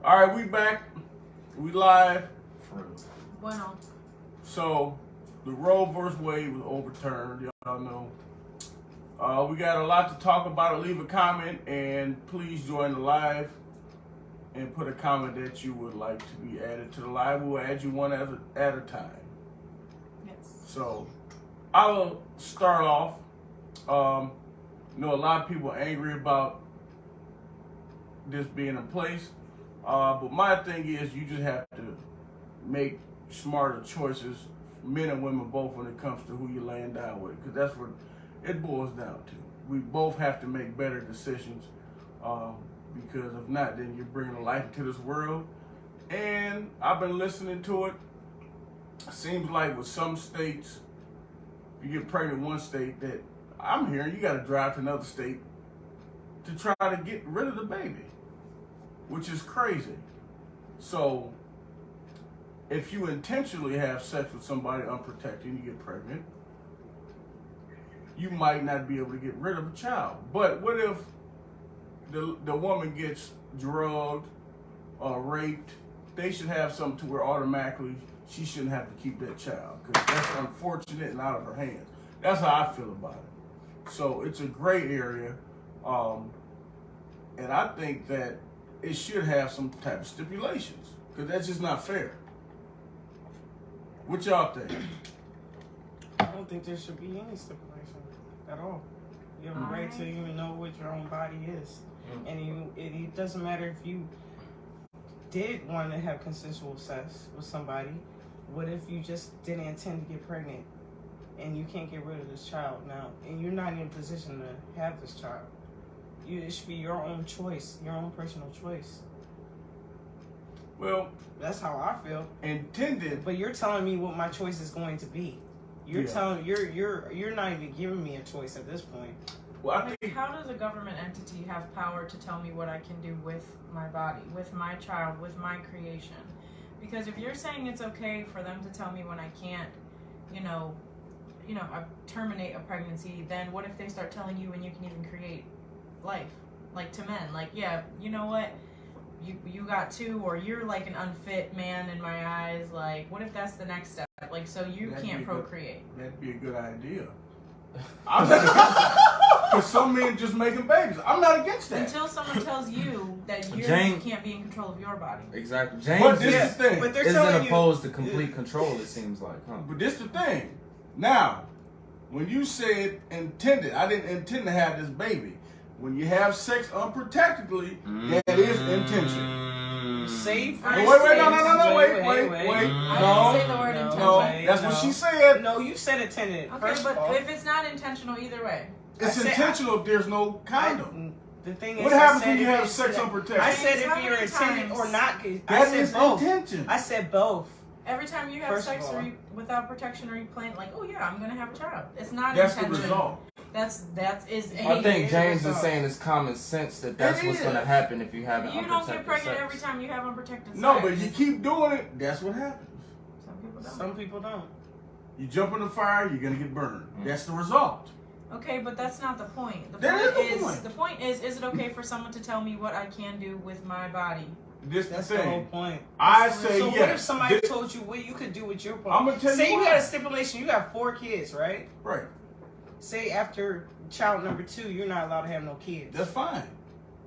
All right, we back. We live. Bueno. So, the Roe vs. Wade was overturned. Y'all know. We got a lot to talk about. Leave a comment and please join the live and put a comment that you would like to be added to the live. We'll add you one at a time. Yes. So, I'll start off. A lot of people are angry about this being in place. But my thing is you just have to make smarter choices, men and women both, when it comes to who you're laying down with. Because that's what it boils down to. We both have to make better decisions. Because if not, then you're bringing a life into this world. And I've been listening to it. Seems like with some states, you get pregnant in one state, that I'm hearing you got to drive to another state to try to get rid of the baby, which is crazy. So if you intentionally have sex with somebody unprotected and you get pregnant, you might not be able to get rid of a child. But what if the woman gets drugged or raped? They should have something to where automatically she shouldn't have to keep that child, because that's unfortunate and out of her hands. That's how I feel about it. So it's a gray area, and I think that it should have some type of stipulations, because that's just not fair. What y'all think? I don't think there should be any stipulation at all. You have a right to even know what your own body is. And it doesn't matter if you did want to have consensual sex with somebody. What if you just didn't intend to get pregnant and you can't get rid of this child now, and you're not in a position to have this child? It should be your own choice, your own personal choice. Well, that's how I feel. Intended. But you're telling me what my choice is going to be. You're telling you're not even giving me a choice at this point. Well, I think, how does a government entity have power to tell me what I can do with my body, with my child, with my creation? Because if you're saying it's okay for them to tell me when I can't, terminate a pregnancy, then what if they start telling you when you can even create life? Like to men, like, yeah, you know what? You got two, or you're like an unfit man in my eyes. Like, what if that's the next step? Like, so you can't procreate. That'd be a good idea. I'm not against that. Because some men just making babies. I'm not against that. Until someone tells you that you can't be in control of your body. Exactly. James but this is the thing. But they're isn't opposed to complete control, it seems like, huh? But this the thing. Now, when you said intended, I didn't intend to have this baby. When you have sex unprotectedly, that is intention. Safe. Wait, no. I didn't say the word intention. No, that's what she said. No, you said intended. Okay, but if it's not intentional either way. It's intentional if there's no condom. The thing is, what happens when you have sex unprotected? I said if you're intended or not. That is intention. I said both. Every time you have sex without protection, or you plan like, oh yeah, I'm gonna have a child. It's not that's intention. The result. I think James is saying it's common sense that's what's going to happen if you have an unprotected sex. You don't get pregnant every time you have unprotected sex. No, but you keep doing it, that's what happens. Some people don't. You jump in the fire, you're going to get burned. That's the result. Okay, but that's not the point. The point is it okay for someone to tell me what I can do with my body? That's the whole point. I say so yes. What if somebody told you what you could do with your body? I'm going to tell you Say you got a stipulation, you got 4 kids, right? Right. Say after child number 2, you're not allowed to have no kids. That's fine.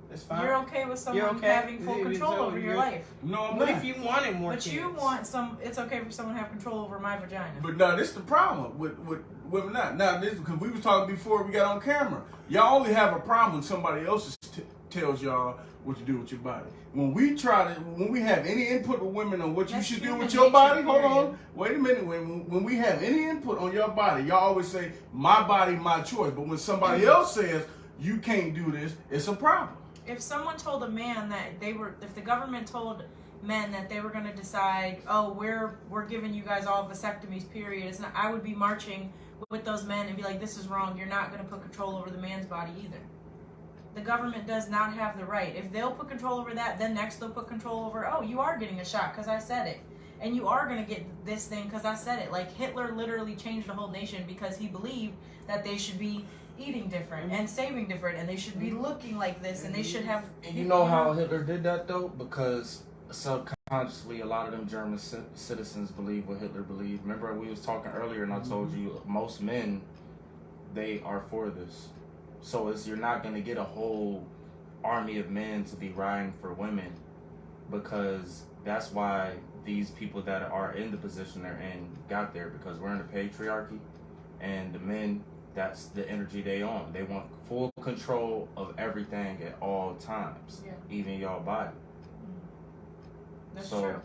That's fine. You're okay with someone having full control over your life. No, I'm not. not. If you wanted more kids? But you want it's okay for someone to have control over my vagina. But no, this is the problem with women not. Now, this because we was talking before we got on camera. Y'all only have a problem when somebody else tells y'all what to do with your body. When we have any input with women on what you should do with your body, hold on, wait a minute. When we have any input on your body, y'all always say, my body, my choice. But when somebody else says, you can't do this, it's a problem. If someone told a man that if the government told men that they were going to decide, oh, we're giving you guys all vasectomies, period, it's not, I would be marching with those men and be like, this is wrong. You're not going to put control over the man's body either. The government does not have the right. If they'll put control over that, then next they'll put control over, oh, you are getting a shot because I said it. And you are going to get this thing because I said it. Like Hitler literally changed the whole nation because he believed that they should be eating different and saving different, and they should be looking like this, and they should have. And you know how Hitler did that though? Because subconsciously, a lot of them German citizens believe what Hitler believed. Remember, we was talking earlier, and I told you most men, they are for this. So you're not gonna get a whole army of men to be riding for women, because that's why these people that are in the position they're in got there, because we're in a patriarchy, and the men, that's the energy they on. They want full control of everything at all times, even your body. That's true.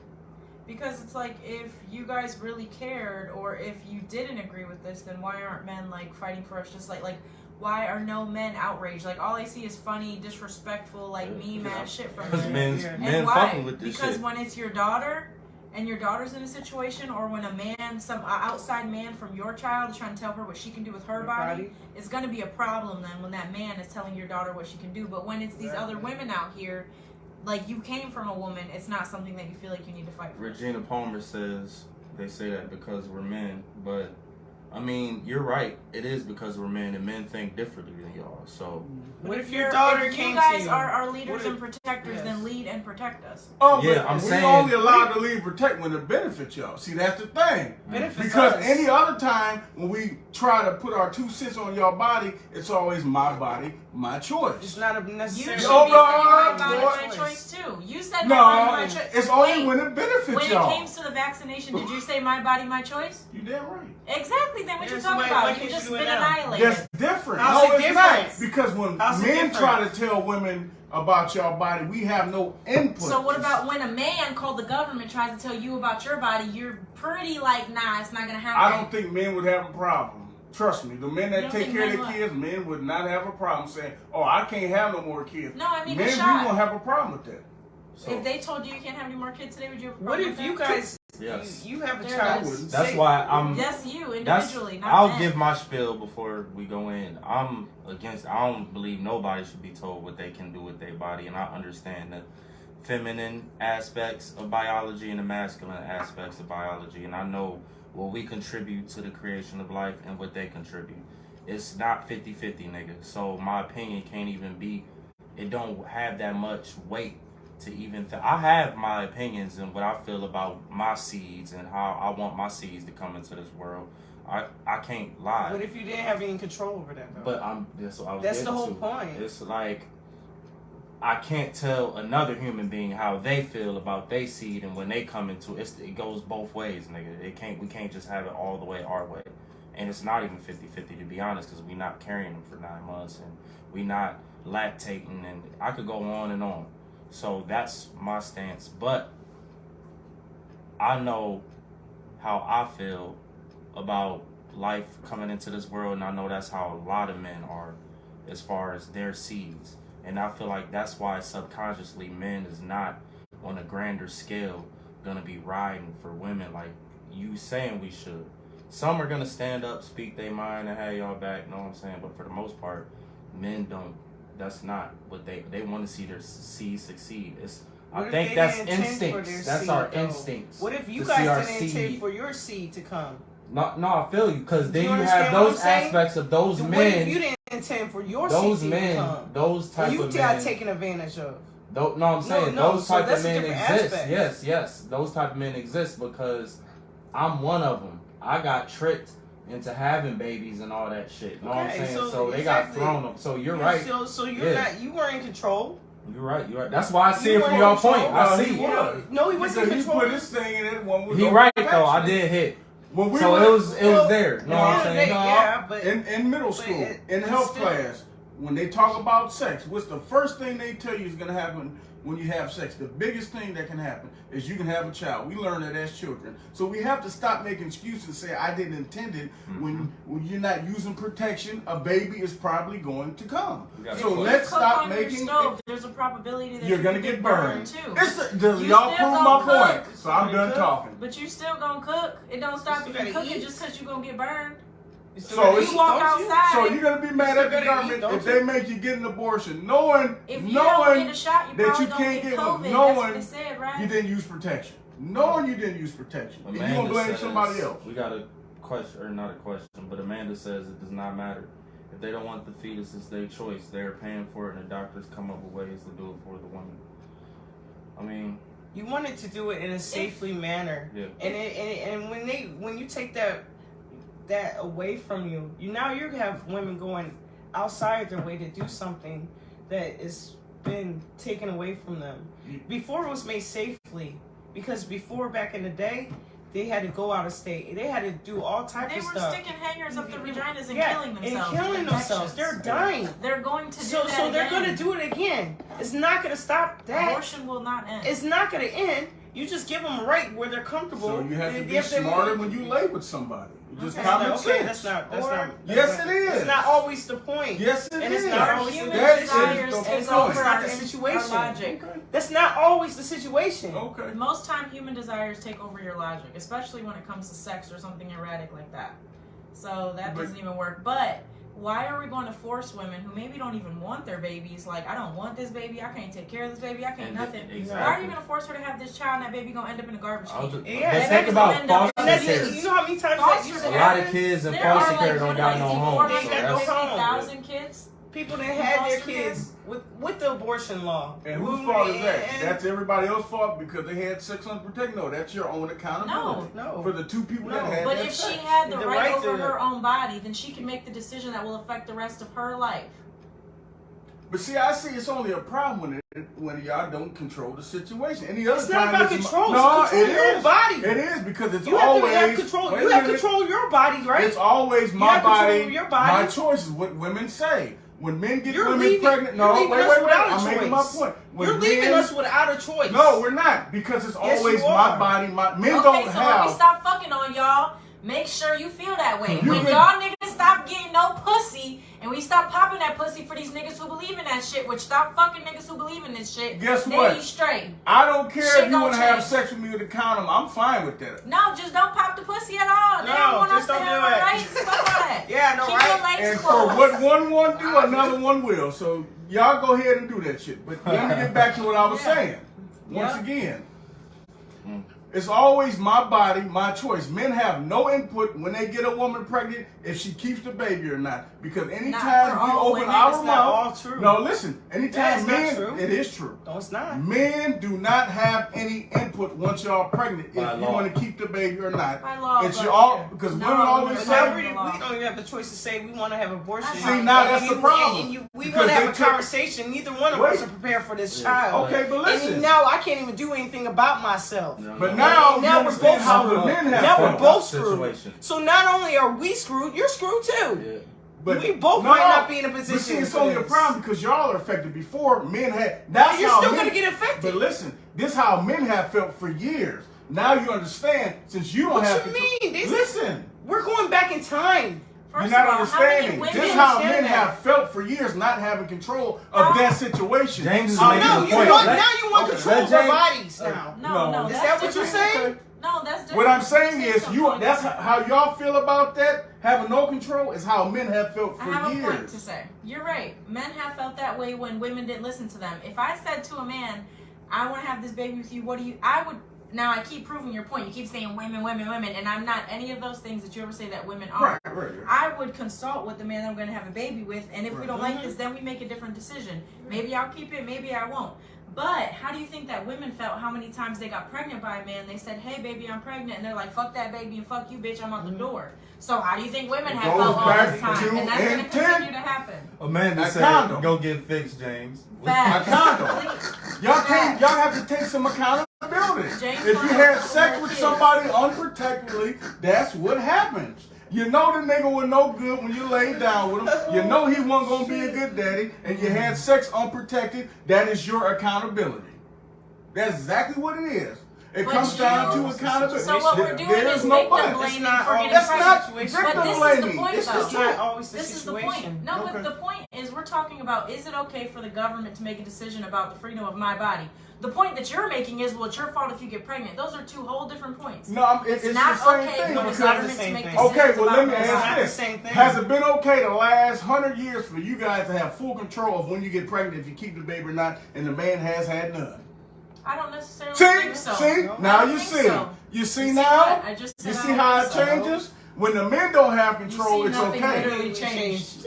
Because it's like, if you guys really cared, or if you didn't agree with this, then why aren't men like fighting for us? Just like why are no men outraged? Like, all I see is funny, disrespectful, like meme ass shit from Because men. men fucking with this because shit. when it's your daughter, and your daughter's in a situation, or when a man, some outside man from your child is trying to tell her what she can do with her body, it's going to be a problem then when that man is telling your daughter what she can do. But when it's these other women out here, like, you came from a woman, it's not something that you feel like you need to fight for. Regina Palmer says they say that because we're men, but I mean, you're right. It is because we're men, and men think differently than y'all. So, what if your daughter came to you? You guys are our leaders and protectors, then lead and protect us. Oh, yeah, but I'm we saying only allowed to lead and protect when it benefits y'all. See, that's the thing. Because any other time when we try to put our 2 cents on your body, it's always my body, my choice. It's not a You necessary. should be saying my body, my choice too. You said my body, my choice. It's only when it benefits when y'all. When it came to the vaccination, did you say my body, my choice? You damn right. Exactly. Then what you talking about? You just been annihilated. That's different. How's No, it it's different? not. Because when How's it men different? try to tell women about your body, we have no input. So what about when a man called the government tries to tell you about your body? You're pretty like, nah, it's not gonna happen. I don't think men would have a problem. Trust me, the men that take care of their men kids, men would not have a problem saying, "Oh, I can't have no more kids." No, I mean, men, the we shot. won't have a problem with that. So, If they told you you can't have any more kids today, would you have a What problem if with you that? guys, yes. you have a There child? it is. That's why I'm. Yes, you That's, individually, not I'll men. give my spiel before we go in. I don't believe nobody should be told what they can do with their body, and I understand the feminine aspects of biology and the masculine aspects of biology, and I know what we contribute to the creation of life and what they contribute. It's not 50-50, nigga. So my opinion can't even be, it don't have that much weight to even I have my opinions and what I feel about my seeds and how I want my seeds to come into this world. I can't lie. What if you didn't have any control over that though? But that's the whole point. It's like, I can't tell another human being how they feel about their seed, and when they come into it, it goes both ways, nigga. We can't just have it all the way our way. And it's not even 50-50 to be honest, because we're not carrying them for 9 months and we not lactating, and I could go on and on. So that's my stance. But I know how I feel about life coming into this world, and I know that's how a lot of men are as far as their seeds. And I feel like that's why subconsciously men is not on a grander scale gonna be riding for women like you saying we should. Some are gonna stand up, speak their mind, and have y'all back, you know what I'm saying? But for the most part, men don't. That's not what they want to see their seed succeed. I think that's instincts. That's our instincts. What if you to see our guys didn't intend seed. for your seed to come? No, I feel you, because then you you have understand what those I'm saying? aspects of those What if you men. didn't intend for your Those seed men, to come? those type you of got men. taken advantage of. No, I'm saying No, those so type that's of a men different exist. aspect. Yes, those type of men exist because I'm one of them. I got tricked into having babies and all that shit. You know what I'm saying? So they got thrown up. So you're right. So you're not. You were in control. You're right. That's why I see it from your point. I see. No, he wasn't in He control. put his thing in it. One was He right though. I did hit. When we So were, it was there. You know what I'm saying? Yeah, but in middle school, in health still. class, when they talk about sex, what's the first thing they tell you is going to happen when you have sex? The biggest thing that can happen is you can have a child. We learn that as children. So we have to stop making excuses and say, I didn't intend it. When you're not using protection, a baby is probably going to come. So let's stop making... There's a probability that you're going to get burned. too. Y'all prove my point. So I'm done talking. But you still gonna cook. It don't stop you from cooking eat. just because you're gonna get burned. So you walk outside. So you're gonna be mad at the government if they make you get an abortion, knowing If you don't get a shot, you that probably you don't can't get get COVID. one, That's knowing what they said, right? you didn't use protection, knowing you didn't use protection, and you gonna blame somebody else. We got a question, or not a question, but Amanda says it does not matter if If they don't want the fetus, it's their choice. They're paying for it, and the doctors come up with ways to do it for the woman. I mean, you wanted to do it in a safely manner, yeah. And when you take that away from you, you have women going outside their way to do something that has been taken away from them. Before it was made safely, because before, back in the day, they had to go out of state. They had to do all types of stuff. They were sticking hangers up their vaginas and killing themselves. And killing themselves. They're dying. They're going to do that So they're again. going to do it again. It's not going to stop that. Abortion will not end. It's not going to end. You just give them right where they're comfortable. So you have to be smarter when you lay with somebody. Just Okay, common okay, sense. that's not. Yes, it is. It's not always the point. Yes, it and is. it's not Our always human the desires the take point. over It's not our the situation. logic. Okay. That's not always the situation. Okay. Most time, human desires take over your logic, especially when it comes to sex or something erratic like that. So that doesn't even work. But why are we going to force women who maybe don't even want their babies? Like, I don't want this baby. I can't take care of this baby. I can't nothing. Exactly. Why are you going to force her to have this child and that baby going to end up in a garbage can? Yeah, let's that think about baby's gonna end up foster And in that's care. it. You know how many times Foster that A care. lot of kids in There foster are care like don't got no home. So that's- 450,000 kids. people that had their Foster kids with the abortion law. And whose fault is that? That's everybody else's fault because they had sex unprotected? No, that's your own accountability. No. For the two people that No. had But that if sex. she had the The right right over to- her own body, then she can make the decision that will affect the rest of her life. But see, I see it's only a problem when y'all don't control the situation. Any other It's not time about it's control. No, It's control it your is. own body. It is because it's You have always to have control. Wait You a have minute. control your body, right? It's always my have control body, of your body. my choices. What women say. When men get You're women leaving- pregnant, you're no, leaving wait, us wait, wait. without a I'm making my choice. point. When You're leaving men- us without a choice. No, we're not because it's Yes, always you my are. body. My men Okay, don't so have. when we stop fucking on y'all, make sure you feel that way. You When been- y'all niggas stop getting no pussy and we stop popping that pussy for these niggas who believe in that shit, which stop fucking niggas who believe in this shit. Guess then what? you straight. I don't care Shit if you don't want to have change. sex with me with a condom. I'm fine with that. No, just don't pop the pussy at all. They No, don't want us just to don't have do our it. rights. Fuck all that. Yeah, no, Keep right? your legs And for closed. what one do, another one will. So y'all go ahead and do that shit. But let me get back to what I was Yeah. saying. Once Yeah. again, it's always my body, my choice. Men have no input when they get a woman pregnant if she keeps the baby or not. Because Not anytime for we all open women, our it's mouth, not all true. no, listen. Anytime That's not men, true. it is true. No, it's not. Men do not have any input once y'all pregnant By if you law. want to keep the baby or not. By law, It's but- your all because No, women always but say. Now we don't even have the choice to say we want to have abortion. That's See, now that's the problem. We Because want to have they a took- conversation. Neither one of Wait. us are prepared for this Yeah. child. Okay, but listen. And now I can't even do anything about myself. But now you Now we're understand both how the screwed. men have Now we're felt. both screwed. Situation. So not only are we screwed, you're screwed too. Yeah. But We both might not be in a position But see, it's for only a this. problem because y'all are affected before men had. That's You're how still men, gonna get affected. But listen, this is how men have felt for years. Now you understand since you don't What have. you control- mean? These- Listen, We're going back in time. First you're not of all, how many understanding. women This is how understand men that? have felt for years, not having control of that situation. James is How making men No, a you point. want, Let- now you want okay, control let of our James- bodies now. No, No. Is that's that what you're different. saying? Okay. No, that's different. What I'm You saying said is, something. that's how y'all feel about that. Having no control is how men have felt I for have a point years. to say. You're right. Men have felt that way when women didn't listen to them. If I said to a man, I want to have this baby with you, what do you, I would, now I keep proving your point. You keep saying women, women, women, and I'm not any of those things that you ever say that women are. Right. I would consult with the man that I'm going to have a baby with, and if we Right. don't like this, then we make a different decision. Maybe I'll keep it, maybe I won't. But how do you think that women felt how many times they got pregnant by a man? They said, hey, baby, I'm pregnant. And they're like, fuck that baby and fuck you, bitch, I'm out the door. So how do you think women It have goes felt all back this time? to And that's going to intent. continue to happen. Amanda A said, condom. "Go get fixed, James." Facts. A condom. Y'all have to take some accountability. James If you wanna had have sex more with kids. somebody unprotectedly, that's what happens. You know the nigga was no good when you laid down with him. You know he wasn't gonna be a good daddy, and you had sex unprotected. That is your accountability. That's exactly what it is. It But comes down you- to accountability. So what we're doing There's is no victim but. blaming not for all- getting That's pregnant. not But victim this is the blaming. point, It's though. just It's not always the This is the situation. point. No, Okay. but the point is we're talking about, is it okay for the government to make a decision about the freedom of my body? The point that you're making is, well, it's your fault if you get pregnant. Those are two whole different points. No, it's not the same okay thing. for the it's not the government to same make thing. decisions Okay, well, let me about It's ask not this. the same thing. Has it been okay the last 100 years for you guys to have full control of when you get pregnant, if you keep the baby or not, and the man has had none? I don't necessarily See? think so. See? I Now don't you think see. so. You see You see now? what? I just said You I see don't how it think so. changes? When the men don't have control, it's nothing okay. literally changed.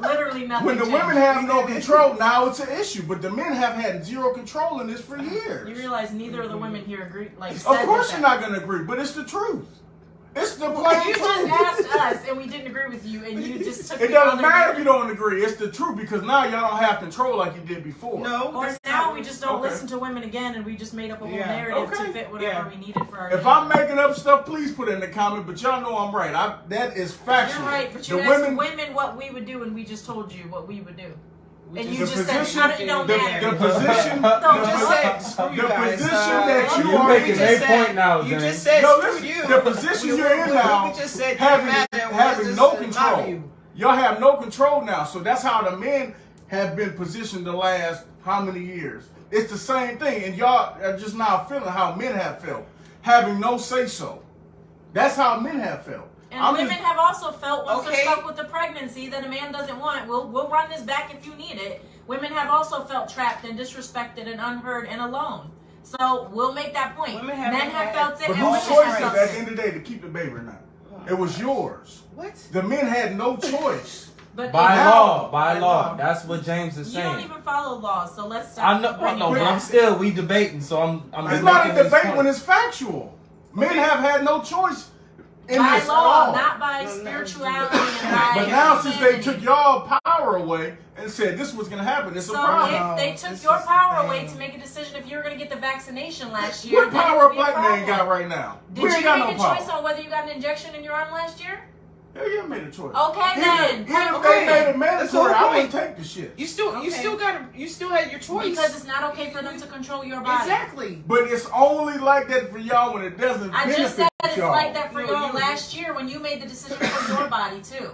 Literally nothing. When the changed. women have no control, now it's an issue. But the men have had zero control in this for years. You realize neither of the women here agree. Like, Of said course that. you're not going to agree, but it's the truth. It's the You plain just truth. asked us, and we didn't agree with you, and you just took It the doesn't other matter if view. you don't agree. It's the truth because now y'all don't have control like you did before. No. Or that's now not- we just don't Okay. listen to women again, and we just made up a whole Yeah. narrative Okay. to fit whatever Yeah. we needed for our. If I'm making up stuff, please put it in the comment. But y'all know I'm right. That is factual. You're right, but The you asked women what we would do, and we just told you what we would do. And you The just said, position- how did it don't the matter? position, Don't You just just said screw you the guys. position that you You are making in. their point now, You James. just said No, screw listen, you. the position you're in now, We just said having matter. having no control. Y'all have no control now. So that's how the men have been positioned the last how many years? It's the same thing. And y'all are just now feeling how men have felt. Having no say-so. That's how men have felt. And women have also felt once they're Okay. stuck with the pregnancy that a man doesn't want. We'll run this back if you need it. Women have also felt trapped and disrespected and unheard and alone. So we'll make that point. Women Men haven't have had- felt it But and whose women choice have is felt at the it. end of the day to keep the baby or not? It was yours. What? The men had no choice. But By if- law, By law. That's what James is you don't saying. even follow laws, so let's stop. I know, bringing but it I'm back. still we debating, so I'm It's just not a making this debate point. when it's factual. Men have had no choice in By this law, at all. not by No, no. spirituality and by. But now since they humanity. took y'all power away and said this was gonna happen, it's a So problem. if they This took is your the power thing. away to make a decision if you were going to get the vaccination last year, What then it power would a be black man problem. got right now? Did We you ain't got make no a power. choice on whether you got an injection in your arm last year? Hell yeah, I made a choice. Okay, Even then. if they Okay. made it mandatory, That's the I whole wouldn't point. take the shit. You still had your choice. Because it's not okay for them to control your body. Exactly. But it's only like that for y'all when it doesn't I benefit just said it's y'all. like that for No, y'all you- last year when you made the decision for your body too.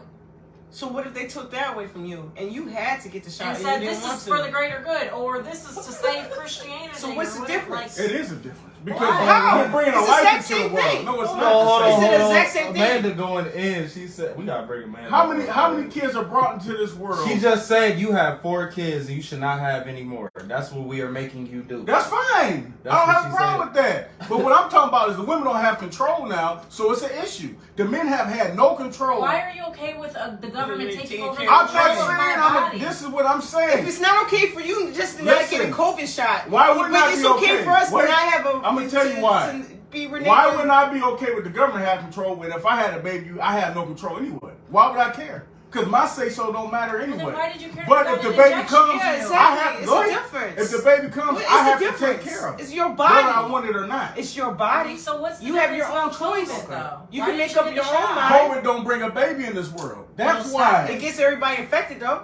So what if they took that away from you and you had to get the shot And and said you this didn't want is to? for the greater good, or this is to save Christianity. So what's or the whatever, difference? like- It is a difference because How? you're bringing a It's the life exact into the same world. thing. No, it's Hold not on, the hold same. on. It's the exact same thing. Amanda going in. She said we gotta bring Amanda. How many kids are brought into this world? She just said you have 4 kids and you should not have any more. That's what we are making you do. That's fine. That's I don't what have a she problem with that. But what I'm talking about is the women don't have control now, so it's an issue. The men have had no control. Why are you okay with the government Really taking taking over care control I'm of not of saying my body? this is what I'm If saying. it's not okay for you just to not Listen. get a COVID shot, Why would but not it's be okay okay? for us Wait, to not have a. I'ma tell you why. To be reneged. Why wouldn't I be okay with the government having control when if I had a baby, I had no control anyway? Why would I care? Because my say-so don't matter Well, anyway. then why did you care But if if you the got an baby injection? comes, Yeah, I exactly. have It's go a ahead. difference. If the baby comes, What is I the have to difference? take care of it. It's your body. Whether I want it or not. It's your body. So what's the You have your own difference about choice. COVID, though? You Why can didn't make you up get your the own shot? mind. COVID don't bring a baby in this world. That's Well, why. It gets everybody infected though,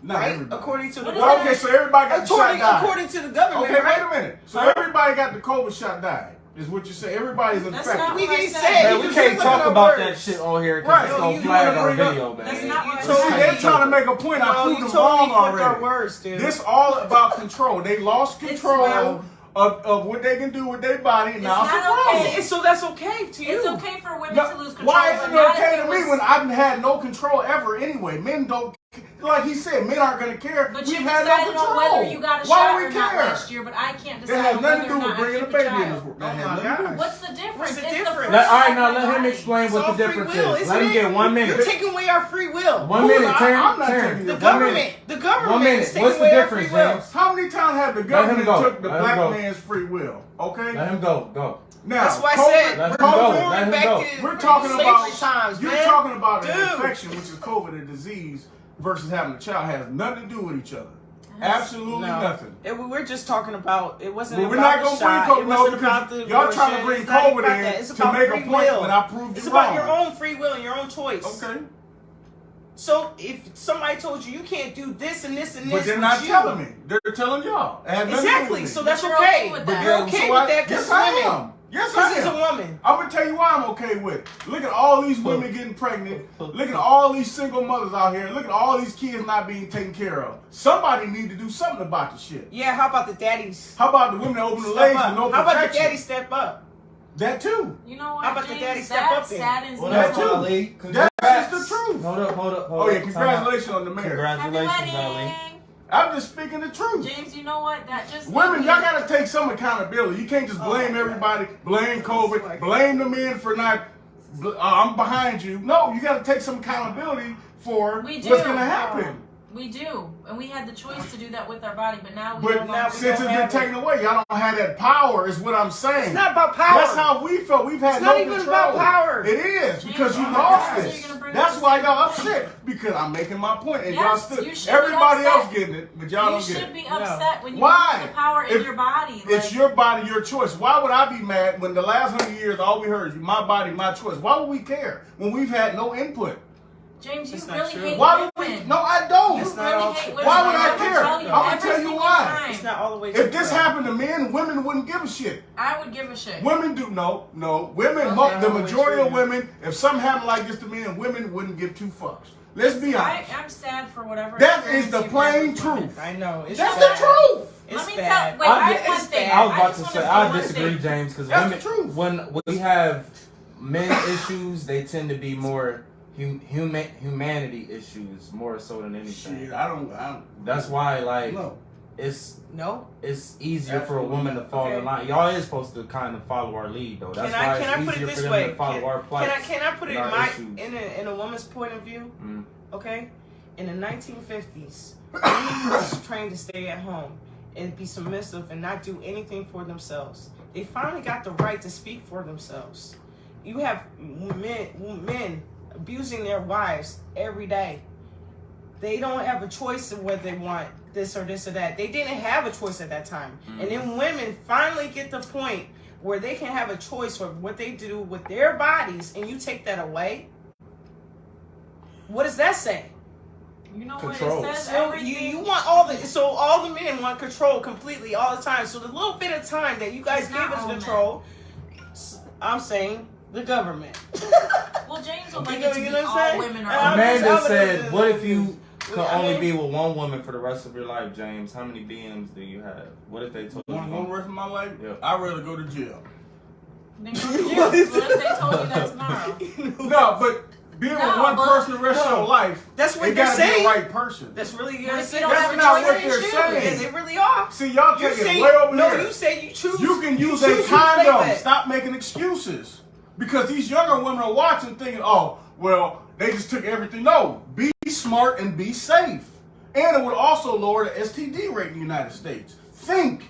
Not right? everybody. According to the What is Well, that? okay, so everybody got the shot died. according to the government, Okay, right? wait a minute. So everybody got the COVID shot died. Is what you say? Everybody's That's infected. not We what I didn't said. say. Man, You we just can't look talk at our about words. that shit on here Right. because it's You gonna wanna flag on bring up- video, man. That's not what So I see, said. they're trying to make a point. I No, proved you them totally wrong flipped our already. words, dude. This all about control. They lost It's control well- of what they can do with their body. And now it's a not problem. okay. So that's okay to you. It's okay for women No, to lose control. why but isn't it not okay if to it me was- when I've had no control ever anyway? Men don't, like he said, men aren't going to care. But We've you had no decided control. on whether you got a Why shot we or not care? last year, but I can't That decide has on nothing whether to or do with not I bringing a keep the baby in child. this world. Oh That has my nothing to do with gosh. it. What's the difference? What's the It's difference? first All right, step now of let my him body. explain It's what all the free difference will, is. isn't Let him it? get 1 minute. You're taking away our free will. 1 minute, I'm Terrence. not taking Terrence. your The 1 minute. government. The government 1 minute. is taking What's the away our difference, free will. James? How many times have the him government go. took the Let him black go. man's free will? Okay? Let him go. Go. Now, That's why I COVID- said Let we're him go. going Let him back go. to We're talking about slavery times, you're man. talking about an Dude. infection, which is COVID, a disease, versus having a child has nothing to do with each other. Absolutely No. nothing. We're just talking about. It wasn't But we're about not the gonna shot. bring It COVID no, wasn't about because the y'all trying to abortion. bring It's not COVID about in that. It's to about make a free point will. when I proved It's you about wrong. your own free will and your own choice. Okay, So if somebody told you you can't do this and this and this, but they're with not you, telling me. They're telling y'all. It has nothing to do Exactly. with So me. that's But you're okay. okay with But that. you're So okay I- with that because yes, I women. am. Yes, I Because it's am. a woman. I'm gonna tell you why I'm okay with it. Look at all these women getting pregnant. Look at all these single mothers out here. Look at all these kids not being taken care of. Somebody need to do something about the shit. Yeah. How about the daddies? How about the women that open the Step legs up. and no How about the protection? daddy step up? That too. You know what, How about the James? daddy step That up then? saddens Well, me. That that's too. Ali. Congrats. That's just the truth. Hold up. Oh yeah, congratulations on the marriage. Happy Congratulations, Ali. wedding. I'm just speaking the truth. James, you know what? That just Women, y'all gotta take some accountability. You can't just blame my everybody, blame COVID, blame the men for not I'm behind you. No, you got to take some accountability for We do. what's going to happen. We do, and we had the choice to do that with our body, but now we But no longer since it's been have taken away, y'all don't have that power, is what I'm saying. It's not about power. That's how we felt. We've had It's no not even control. about power. It is, because you James, lost so it. you're gonna bring That's up why the y'all same thing. upset, because I'm making my point, and Yes, y'all still, you should be everybody upset. else getting it, but y'all You don't get should it. be upset when you Why? lose the power in If your body. It's Like, your body, your choice. Why would I be mad when the last 100 years all we heard is my body, my choice? Why would we care when we've had no input? James, you That's not really true. hate Why would women. we? No, I don't. You It's not really all hate true. women. Why would I will care? tell you I'm gonna every tell you single why. time. It's not all the way If this true. happened to men, women wouldn't give a shit. I would give a shit. Women do no. Women, Okay. the majority of women, if something happened like this to men, women wouldn't give two fucks. Let's be honest. I'm sad for whatever. That is experience the you've plain had with women. truth. I know. It's That's bad. the truth. It's Let me bad. tell. Wait, I have one It's thing. bad. I was about just to wanna say, say I one disagree, thing. James, because That's women, the truth. when we have men issues, they tend to be more humanity issues, more so than anything. Shit, I don't. That's why, like, No. it's No. easier for a woman to fall in Okay. line. Y'all is supposed to kind of follow our lead, though. That's Can I why put it's it easier this for them way? to follow our plight. Can I put it and in our my issues. in a woman's point of view? Mm. Okay, in the 1950s, women was trained to stay at home and be submissive and not do anything for themselves. They finally got the right to speak for themselves. You have men abusing their wives every day. They don't have a choice of whether they want this or this or that. They didn't have a choice at that time. Mm-hmm. And then women finally get the point where they can have a choice for what they do with their bodies, and you take that away. What does that say? You know Control. what it says? So Everything. you want all the men want control completely all the time. So the little bit of time that you guys It's give not us all control, I'm saying the government. Well, James would You like know- it to you be know what I'm all saying? women are. I'm all just- Amanda I'm said, just- "What if you could I only mean- be with one woman for the rest of your life, James? How many BMs do you have? What if they told you?" One rest of my life, Yeah. I'd rather go to jail. Then go to jail. What if they told you that tomorrow? No, but being with No, one but- person the rest of your life, That's what it they're gotta be saying. the right person. That's really What you're if you saying. don't That's have a not choice what to they're choose? saying. Yeah, they really are. See, y'all You take say it way over no. here. You say you choose. You can use choose a who you play condom. with. Stop making excuses. Because these younger women are watching thinking, oh, well, they just took everything. No, be smart and be safe. And it would also lower the STD rate in the United States. Think.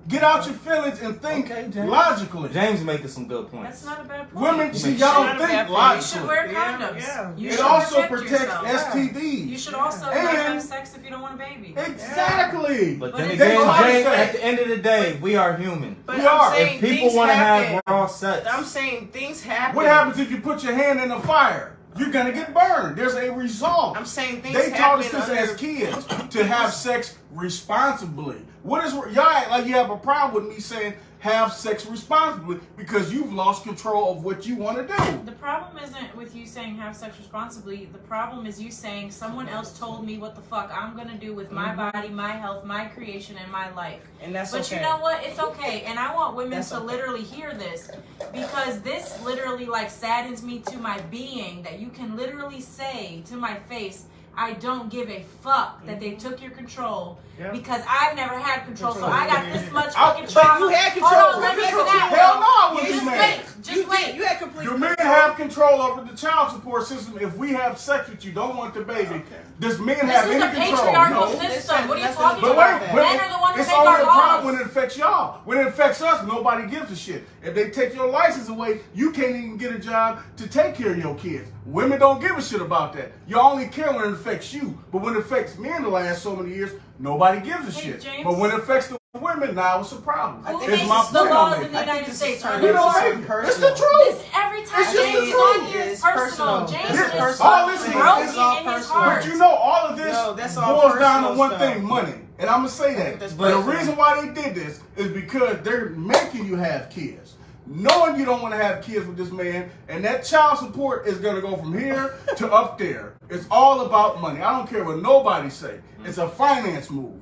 Get out your feelings and think Okay, James. logically. James making some good points. That's not a bad point. Women, You see, make y'all sure. don't Not a bad think point. You logically. should wear Yeah, condoms. yeah. You It should also protect protects yourself. STDs. You should also not And- have sex if you don't want a baby. Exactly. But But then it's again, hard to James, say. at the end of the day, we are human. But We I'm are. saying If people things want to happen. have raw sex, I'm saying things happen. What happens if you put your hand in the fire? You're gonna get burned. There's a result. I'm saying things They taught us happen this under- as kids to have sex responsibly. What is y'all act like you have a problem with me saying have sex responsibly because you've lost control of what you want to do. The problem isn't with you saying have sex responsibly. The problem is you saying someone else told me what the fuck I'm gonna do with my body, my health, my creation, and my life. And that's But okay. you know what? It's okay. And I want women That's to okay. literally hear this because this literally like saddens me to my being that you can literally say to my face, I don't give a fuck that they took your control Yeah. because I've never had control. So Control. I got this much I- fucking but trauma. you had Hold control. on, let You me had get to control. that. Hell no, I You wouldn't just man. wait. Just you wait. Did. You had complete Do control. men have control over the child support system if we have sex with you, don't want the baby? Does men have This is any a control? patriarchal No. system. What are you Nothing talking But about? wait, Men are the ones it's that make only our a problem laws. when it affects y'all. When it affects us, nobody gives a shit. If they take your license away, you can't even get a job to take care of your kids. Women don't give a shit about that. You only care when it affects you. But when it affects men the last so many years, nobody gives a Hey, shit. James. But when it affects the women, now it's a problem. Who It's makes my the point I'm laws making. in the I think United this is States? turning Are You they don't into laws? make something it. It's the personal. truth. This every time It's just James the is on truth. here, it's It's personal. personal. James This is is just personal. All this is broken It's all in his personal. heart. But you know, all of this No, that's all boils down to personal one stuff. thing: money. And I'm gonna say that. that's But the personal. reason why they did this is because they're making you have kids, knowing you don't want to have kids with this man, and that child support is gonna go from here to up there. It's all about money. I don't care what nobody say. It's a finance move.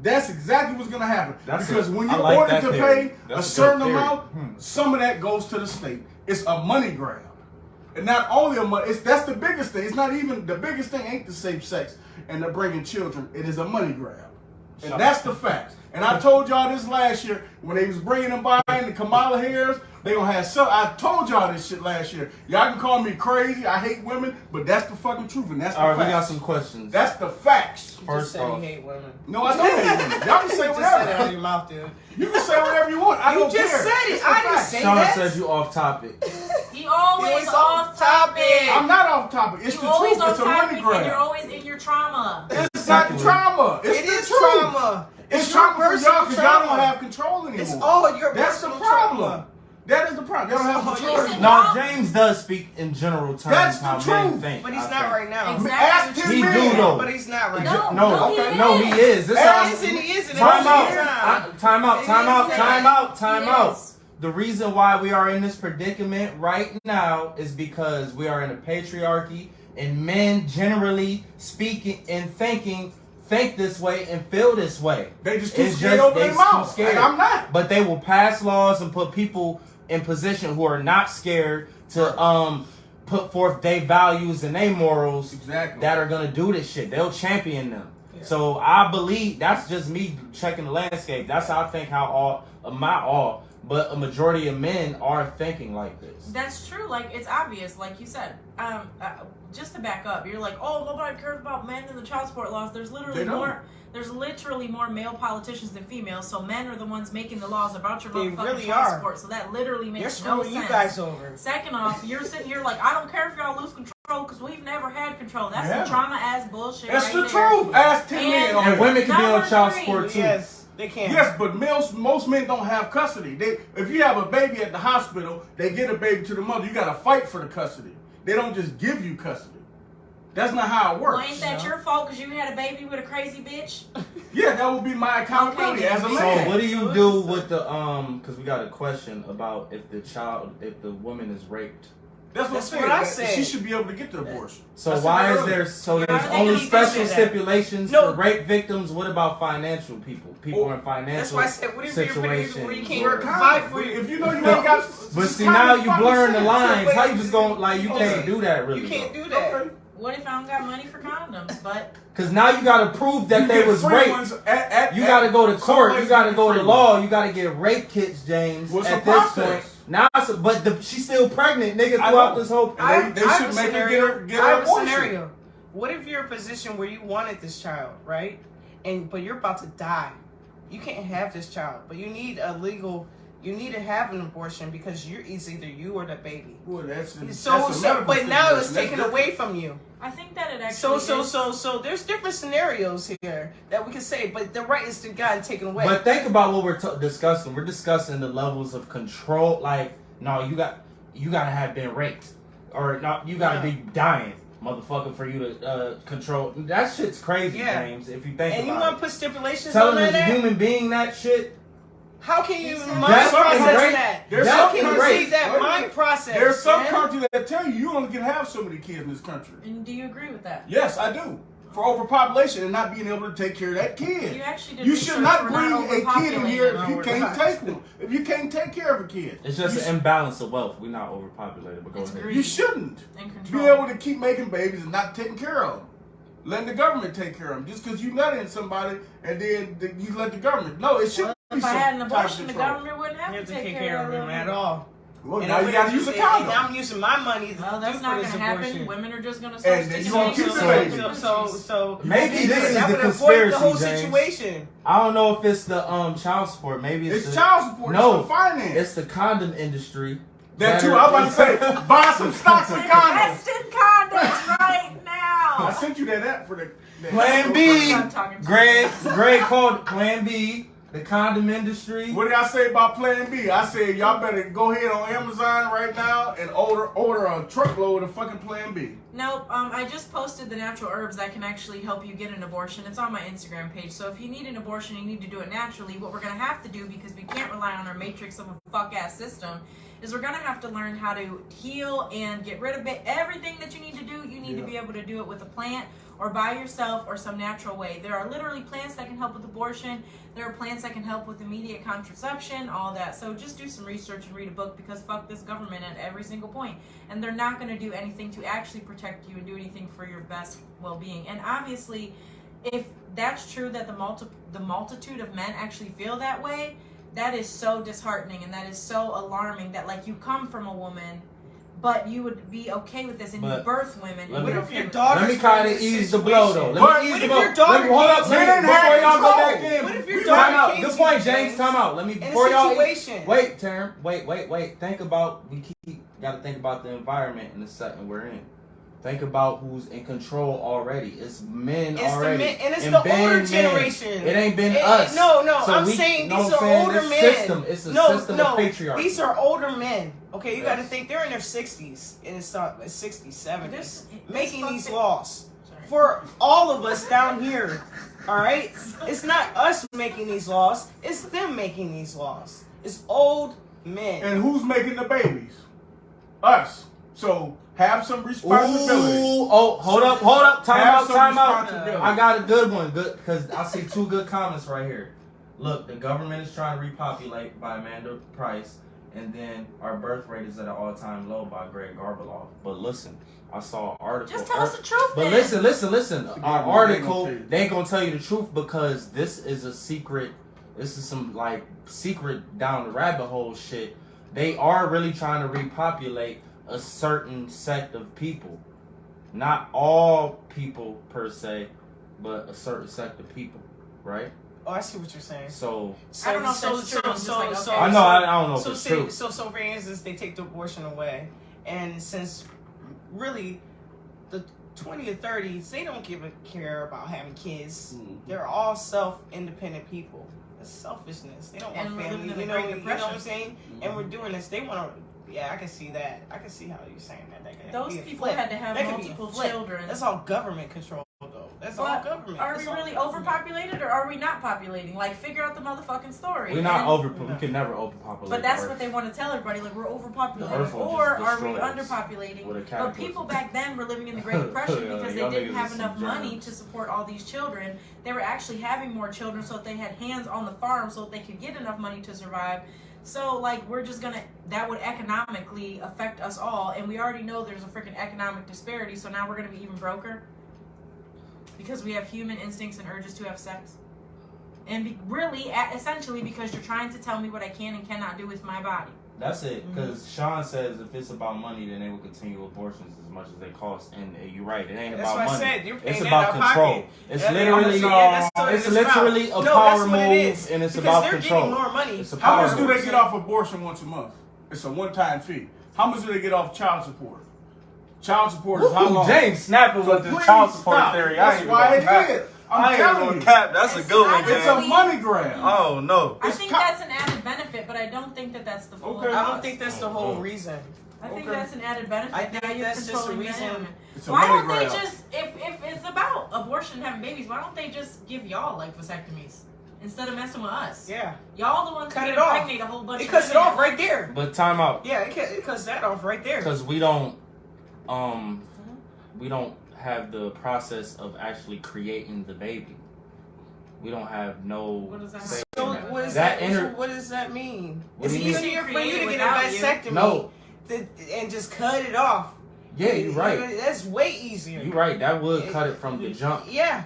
That's exactly what's gonna happen. That's Because a- when I you're like ordered that to theory. pay That's a a certain good theory. amount, some of that goes to the state. It's a money grab. And not only a money, that's the biggest thing. It's not even, the biggest thing ain't the safe sex and the bringing children. It is a money grab. And that's the facts. And I told y'all this last year when they was bringing them by in the Kamala Harris. They gonna have some. I told y'all this shit last year. Y'all can call me crazy. I hate women, but that's the fucking truth, and that's the facts. All right, we got some questions. That's the facts. First off, you hate women. No, I don't hate women. Y'all can say You just said it out whatever. your mouth, dude. You can say whatever you want. I You don't just care. said it. It's the I didn't facts. say Sean that. said you off topic. He always He's off topic. I'm not off topic. It's You the always truth. off It's a money topic, and you're grab. always in your trauma. It's not the trauma. It's It the is truth. trauma. It's your trauma for personal y'all because y'all don't trauma. have control anymore. It's all your That's the personal problem. trauma. That is the problem. Y'all don't have It's control all- anymore. No, James does speak in general terms. That's the how truth. men think. But he's I not think. right now. Exactly. Ask his He man. do though. But he's not right No, now. no, okay. he No, he is. This Ask- is He is. Time out. Time. Time out. Time out. Time out. Time He out. is. The reason why we are in this predicament right now is because we are in a patriarchy, and men generally speaking and thinking think this way and feel this way. They just too It's scared just over they their too mouth. scared. And I'm not. But they will pass laws and put people in position who are not scared to put forth their values and their morals Exactly. that are gonna do this shit. They'll champion them. So I believe that's just me checking the landscape. That's how I think but a majority of men are thinking like this. That's true. Like, it's obvious. Like you said, just to back up, you're like, oh, nobody cares about men and the child support laws. There's literally They don't. more. There's literally more male politicians than females. So men are the ones making the laws about your They motherfucking really child are. support. So that literally They're makes no screwing sense. you guys over. Second off, you're sitting here like, I don't care if y'all lose control because we've never had control. That's Yeah. some trauma ass bullshit. That's right the there. truth. Ask 10 men on And it. women can be on Number child three. support too. Yes, they can. Yes, but most men don't have custody. If you have a baby at the hospital, they get a baby to the mother. You got to fight for the custody. They don't just give you custody. That's not how it works. Well, ain't that your fault because you had a baby with a crazy bitch? Yeah, that would be my accountability Okay, as a then. man. So what do you do with the because we got a question about if the woman is raped. That's That's what what I'm I saying. said. She should be able to get the abortion. So I said why that is earlier. there so Yeah, there's they only don't special say that. stipulations No. for rape victims? What about financial people? People in financial That's why I said, what if you're situations. where you We're can't kind fight of- for you? If you know you ain't got. But just see kind now of you fucking blurring the sense. lines. wait, How you just going you okay. can't do that really? You can't do that. Okay. What if I don't got money for condoms? But Because now you got to prove that You they get was free raped. ones at You got to go to court. some You got to places go get to free law. ones. You got to get rape kits, James. What's at the this process? point. Now, but she's still pregnant, nigga. I Throughout know. this whole. They should make her get I her have a abortion. scenario. What if you're in a position where you wanted this child, right? But you're about to die. You can't have this child, but you need you need to have an abortion because it's either you or the baby. Boy, that's So medical but now it's stipulation. taken That's away from you. I think that it actually So there's different scenarios here that we can say, but the right is gotten taken away. But think about what we're discussing. We're discussing the levels of control. Like, no, you gotta have been raped, or no, you gotta be dying, motherfucker, for you to control. That shit's crazy, Yeah. James. If you think and you about want it. to put stipulations Telling on a that? human being that shit. How can you That's mind fucking process great. that? There's How some can you countries- see that wait a mind minute. process? There's some man? countries that tell you only can have so many kids in this country. And do you agree with that? Yes, I do. For overpopulation and not being able to take care of that You kid. actually did You research. should not We're bring a kid in here if you No, can't we're not. take one. If you can't take care of a kid. It's just You an imbalance of wealth. We're not overpopulated, but go It's ahead. greed. You shouldn't And be control. able to keep making babies and not taking care of them. Letting the government take care of them. Just because you nut in somebody and then you let the government. No, it should be If I some had an type of abortion, the control. government wouldn't You have have to to take take care care of him at all. Well, And now I'm you got to use a condom. And I'm using my money to Well, do that's for not this going to happen. abortion. Women are just going to start And then sticking you gonna it keep in the their baby. own So countries. Maybe this is that the would avoid the whole conspiracy, James. situation. I don't know if it's the child support. Maybe It's the, child support. No, It's the finance. it's the condom industry. That too. I was about to say, buy some stocks and condoms. Invest in condoms right I now. sent you that app for the Plan B. I'm talking to Greg called Plan B. The condom industry. What did I say about Plan B? I said y'all better go ahead on Amazon right now and order a truckload of fucking Plan B. Nope. I just posted the natural herbs that can actually help you get an abortion. It's on my Instagram page. So if you need an abortion, you need to do it naturally. What we're gonna have to do, because we can't rely on our matrix of a fuck ass system, is we're gonna have to learn how to heal and get rid of it. Everything that you need to do, you need to be able to do it with a plant or by yourself or some natural way. There are literally plants that can help with abortion. There are plants that can help with immediate contraception, all that. So just do some research and read a book, because fuck this government at every single point. And they're not going to do anything to actually protect you and do anything for your best well-being. And obviously, if that's true that the multitude of men actually feel that way, that is so disheartening and that is so alarming that like you come from a woman, but you would be okay with this and you birth women. What if your daughter? daughter? Let me kind of ease the blow though. What if your daughter? Hold up, before y'all go back in. What if your Time daughter? out. Good point, James. Time out. Let me before y'all. Wait, Terrence. Wait. Think about gotta think about the environment in the setting we're in. Think about who's in control already. It's men already. It's the older generation. It ain't been us. No, So I'm saying these are older men. It's a system of patriarchy. These are older men. Okay, you got to think they're in their 60s and it's 60s, 70s, making these laws for all of us down here. All right, it's not us making these laws. It's them making these laws. It's old men. And who's making the babies? Us. So have some responsibility. Ooh, oh, hold up. Time out. responsibility. I got a good one. Good, because I see two good comments right here. Look, the government is trying to repopulate by Amanda Price, and then our birth rate is at an all-time low by Greg Garbeloff. But listen, I saw an article. Just tell us the truth. But then. listen. Our article, they ain't gonna tell you the truth because this is a secret. This is some like secret down the rabbit hole shit. They are really trying to repopulate a certain sect of people, not all people per se, but a certain sect of people, right? Oh, I see what you're saying. So I don't know if that's true. I'm just like, okay. I know. I don't know if it's true. So for instance, they take the abortion away, and since really the 20 or 30s, they don't care about having kids. They're all self-independent people. It's selfishness. They don't want family. You know what I'm saying? And we're doing this. They want to. Yeah, I can see that. I can see how you're saying that. Those people had to have multiple children. That's all government control, though. That's all government. Are we really overpopulated or are we not populating? Like, figure out the motherfucking story. We're not we can never overpopulate. But that's what they want to tell everybody. Like, we're overpopulated. Or are we underpopulating? But people back then were living in the Great Depression because they didn't have enough money to support all these children. They were actually having more children so that they had hands on the farm so that they could get enough money to survive. So, like, we're just gonna, that would economically affect us all, and we already know there's a freaking economic disparity, so now we're gonna be even broker because we have human instincts and urges to have sex. And essentially, because you're trying to tell me what I can and cannot do with my body. That's it, because Sean says if it's about money, then they will continue abortions as much as they cost. And you're right, it ain't about money. That's what I said. You're paying it's about control. Pocket. It's literally, it's literally a power move, and it's about control. Getting more money. How much do they get off abortion once a month? It's a one-time fee. How much do they get off child support? Child support is how long? James snapping with the child support theory. That's why it is. I'm telling you. That's a good one, It's a money grab. Oh, no. I think that's an added benefit, but I don't think that that's the full. Okay. I don't think that's the whole reason. I think that's an added benefit. I think that's just a reason. Why don't they just, if it's about abortion and having babies, why don't they just give y'all like vasectomies instead of messing with us? Yeah. Y'all the ones cut who it off. impregnate a whole bunch it of cuts it off right there. But time out. Yeah, it cuts that off right there. Because we don't have the process of actually creating the baby. We don't have no. What does that say So in what does that. what does that mean? What It's do you mean? easier for you to get a vasectomy No. and just cut it off. Yeah, you're right. That's way easier. You're right. That would cut it from the jump. Yeah.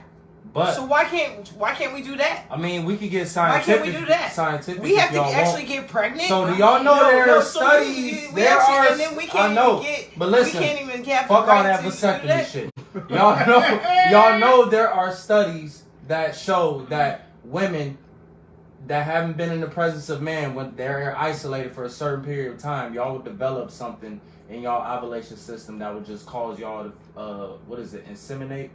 But so why can't we do that? I mean, we could get scientific. Why can't we do that? Scientific. We have to actually get pregnant. So do y'all know there are studies? And then we can't even get. But listen, we can't even get. Fuck all that vasectomy shit. Y'all know there are studies that show that women that haven't been in the presence of man, when they're isolated for a certain period of time, y'all would develop something in y'all ovulation system that would just cause y'all to inseminate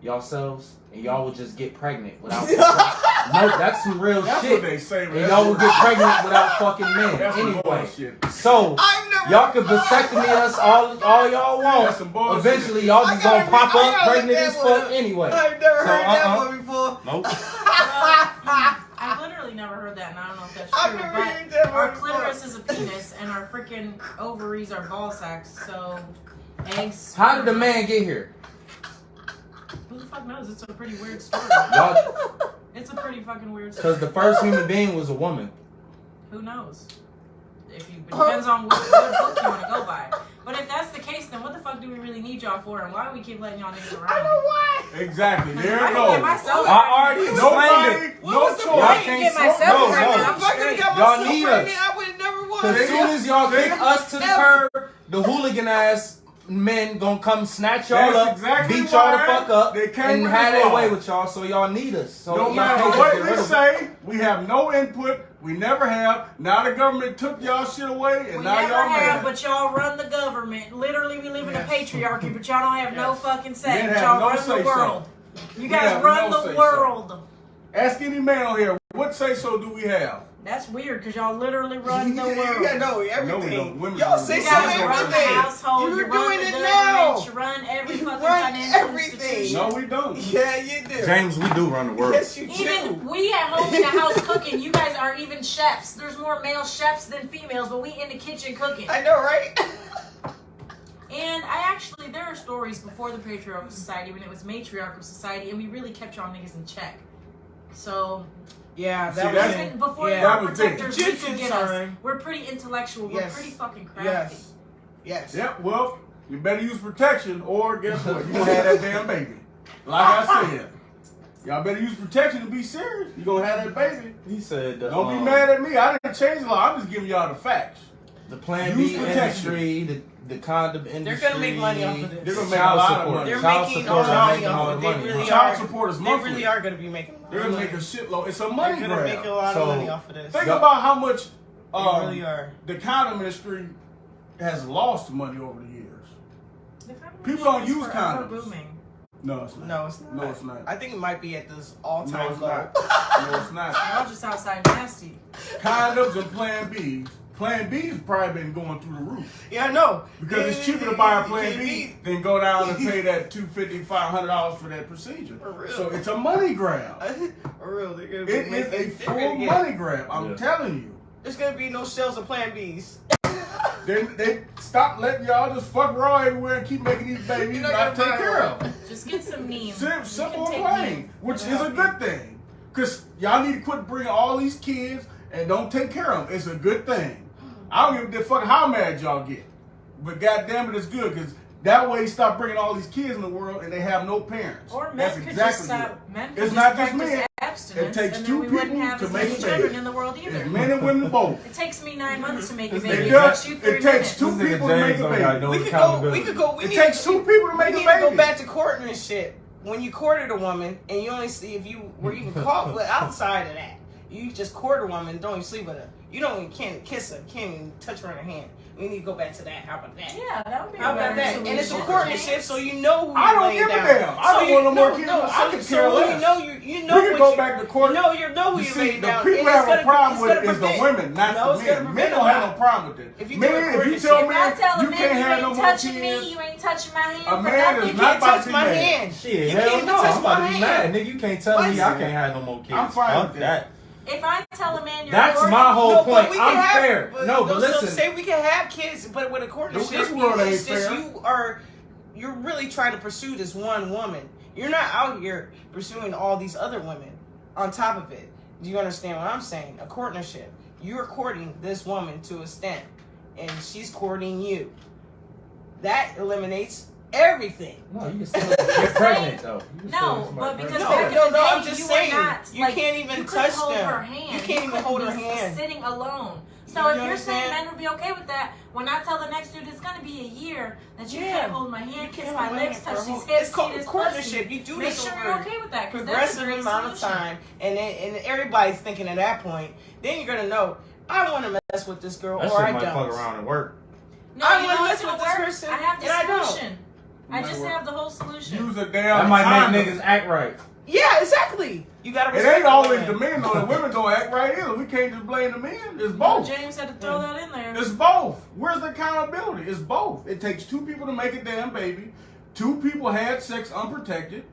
yourselves, and y'all would just get pregnant without. No, that's some real that's shit. What they say, and y'all would get pregnant without fucking men. That's anyway, so y'all could vasectomy us all y'all want. Eventually, y'all just gonna pop up pregnant as fuck anyway. I've never heard that one before. Nope. I've literally never heard that, and I don't know if that's I've true. never But heard that our before. clitoris is a penis, and our freaking ovaries are ball sacks. So, eggs. How did the man get here? Who the fuck knows? It's a pretty weird story. It's a pretty fucking weird story. Because the first human being was a woman. Who knows? It depends on what book you want to go by. But if that's the case, then what the fuck do we really need y'all for? And why do we keep letting y'all niggas around? I know why. Exactly. There I it can get goes. myself I already explained it. What No was the choice. point? I can get myself No, pregnant. no. I'm If I could have straight. got Y'all myself need pregnant, us. I would have never won. Cause as soon as y'all kick us to the Ever. curb, the hooligan ass men gonna come snatch y'all That's up, exactly beat y'all the why fuck up, they came and with have the their law. way with y'all. So y'all need us. So No y'all matter can't just what get we rid of us. say, we have no input. We never have. Now the government took y'all shit away, and We now never y'all have, mad. but y'all run the government. Literally, we live in a Yes. patriarchy, but y'all don't have no fucking say. Men But have y'all no run say the so. world. You We guys have run no the say so. world. Ask any man on here, what say so do we have? That's weird, because y'all literally run the world. Yeah, no, everything. No, we don't. Women Y'all do say You it. so guys Women run the everything. household, You're you run doing the it government, now. you run every You fucking run financial everything. institution. No, we don't. Yeah, you do. James, we do run the world. Yes, you do. Even we at home in the house cooking, you guys are even chefs. There's more male chefs than females, but we in the kitchen cooking. I know, right? And there are stories before the patriarchal society when it was matriarchal society, and we really kept y'all niggas in check. So Yeah, See, that that's- was even before yeah. y'all that was big. protectors, we could get us. Sorry. We're pretty intellectual. We're Yes. pretty fucking crafty. Yes. Yes. Yep, well, you better use protection, or guess what? You gonna have that damn baby. Like I said, y'all better use protection to be serious. You gonna have that baby. He said, Don't be mad at me. I didn't change the law. I'm just giving y'all the facts. The Plan Use B protection. industry, the condom industry. gonna make money off of this. They're gonna make a Child lot of support. money. They're Child making support all is the money making off all of the it. money. They really Child are. support is They monthly. really are going to be making a lot They're of gonna money. make a shitload. It's a They're money going to make a grab. lot So- of money off of this. Think Yup. about how much They really are. the condom industry has lost money over the years. The condom People don't industry is use forever condoms. booming. No, it's not. No, it's not. No, it's not. I think it might be at this No, all-time it's low. not. No, it's not. Y'all just outside nasty. Condoms and Plan Bs. Plan B's probably been going through the roof. Yeah, I know. Because it's cheaper to buy a Plan B than go down and pay that $250, $500 for that procedure. For real. So it's a money grab. For real, they're going to It is a full money grab. I'm Yeah. telling you. There's going to be no shells of Plan Bs. They stop letting y'all just fuck raw everywhere and keep making these babies You know, not you're take care of them. Just get some neem. Simple You and can take plain, neem. which is It'll a help good thing. Because y'all need to quit bringing all these kids and don't take care of them. It's a good thing. I don't give a fuck how mad y'all get. But goddamn it, it's good because that way you stop bringing all these kids in the world and they have no parents. Or men That's could exactly just stop. good. Men could It's just not just practice men. abstinence, It takes and two then we wouldn't people have to as make many a children baby. in the world either. It's men and women both. It takes me 9 months to make a This baby. nigga It does. takes you It 3 takes minutes. two people to make a baby. We could go. We It need takes two people to make we a need to go baby. back to courting and shit. When you courted a woman and you only see if you were even caught, but outside of that, you just court a woman, don't even sleep with her. You don't even can't kiss her, can't even touch her on her hand. We need to go back to that. How about that? Yeah, that would be How a better about that? And it's a solution. courting shit, so you know who I don't you're give a laying damn. down. I don't So want no more you- kids. No, I could so care you less. know you know We can what go you- back to court. You know who You you're see, laying the down. people And have it's a problem gonna with it is the prevent- women, not No, the it's gonna men. Men prevent don't a have lot. no problem with it. If you Men, do it if you for tell the If men I tell a you man can't you have no ain't more touching kids, me, you ain't touching my hand A for man nothing. is You not can't about touch to my be mad. hand. Shit, You hell can't even no, touch I'm about to my be hand. mad. Nigga, you can't tell Why me is I it? can't have no more kids. I'm fine Fuck with that. If I tell a man you're That's courting, my whole No, point. but we can I'm have, fair. No, but so listen. say we can have kids, but with a courtship, This world ain't it's just fair. you're really trying to pursue this one woman. You're not out here pursuing all these other women on top of it. Do you understand what I'm saying? A courtship. You're courting this woman to a extent, and she's courting you. That eliminates everything. No, you can still get pregnant though. You can No, still get but somebody because pregnant. back in the day, I'm just you saying, were not, you like, can't even you couldn't touch hold them. her hand. You can't even couldn't hold her be hand. Sitting alone. So You if you're saying understand? men would be okay with that, when I tell the next dude it's gonna be a year that you Yeah. can't hold my hand, You kiss can't my hold my lips, hand for touch a these whole- hips, it's called see this courtship. pussy. You do Make this sure over you're okay with that, because that's a progressive great amount of solution. time, and everybody's thinking at that point, then you're gonna know, I want to mess with this girl, That or shit I might don't. fuck around and work. No, I you wanna know mess what's gonna with this work? person, I have the and I don't. solution. I just Might have the whole solution. use a damn That might condom. make niggas act right. Yeah, exactly. You gotta. It respect ain't always woman. the men though. The women don't act right either. We can't just blame the men. It's Well, both. James had to throw that in there. It's both. Where's the accountability? It's both. It takes two people to make a damn baby. Two people had sex unprotected,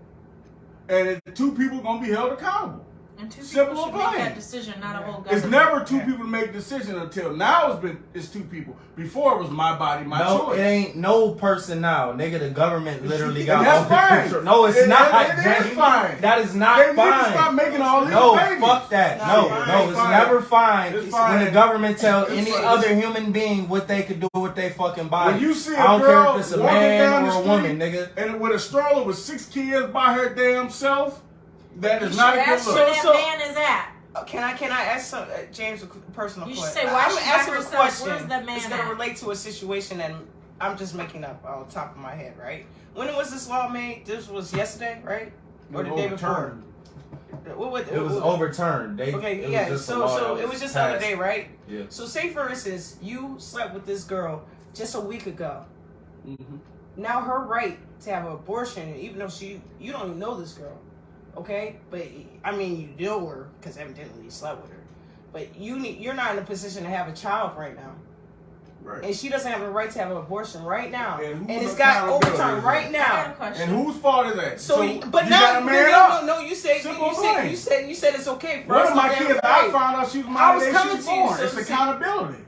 and two people gonna be held accountable. And two Simple people should and make plain. that decision, not a whole government. It's never two people to make decisions until now. It's two people. Before it was my body, my No, choice. it ain't no person now, nigga. The government literally got And that's all the fine. control. No, it's It- not. it is James. fine. That is not They need to fine. stop making all these No, babies. fuck that. It's No, not no, fine. it's Fine. never fine It's when fine. the government tell It's any fine. other human being what they could do with their fucking body. When you see a I don't girl care if it's a walking man down or the a street woman, nigga. and with a stroller with 6 kids by her damn self, that You is should not a good ask look. where that So- man is at. Can I ask James a personal You should question? say, why I'm she by asking a herself? question. Where's that man It's gonna at? relate to a situation that I'm just making up on top of my head, right? When was this law made? This was yesterday, right? Or the day before? Overturned. It was overturned. It Okay, was yeah. just a law So that it was just the other passed. day, right? Yeah. So say for instance, you slept with this girl just a week ago. Mhm. Now her right to have an abortion, even though you don't even know this girl, okay? But I mean, you know her because evidently you slept with her. But you're not in a position to have a child right now, Right. and she doesn't have the right to have an abortion right now, And and who's it's got accountability overturned is right that? I got a now. question. And whose fault is that? So, but you now, gotta man up. no, you said Simple you thing. said it's okay for One us of my to have kids, a I right. found out she was I my was day she coming was to you, born. so It's see- accountability.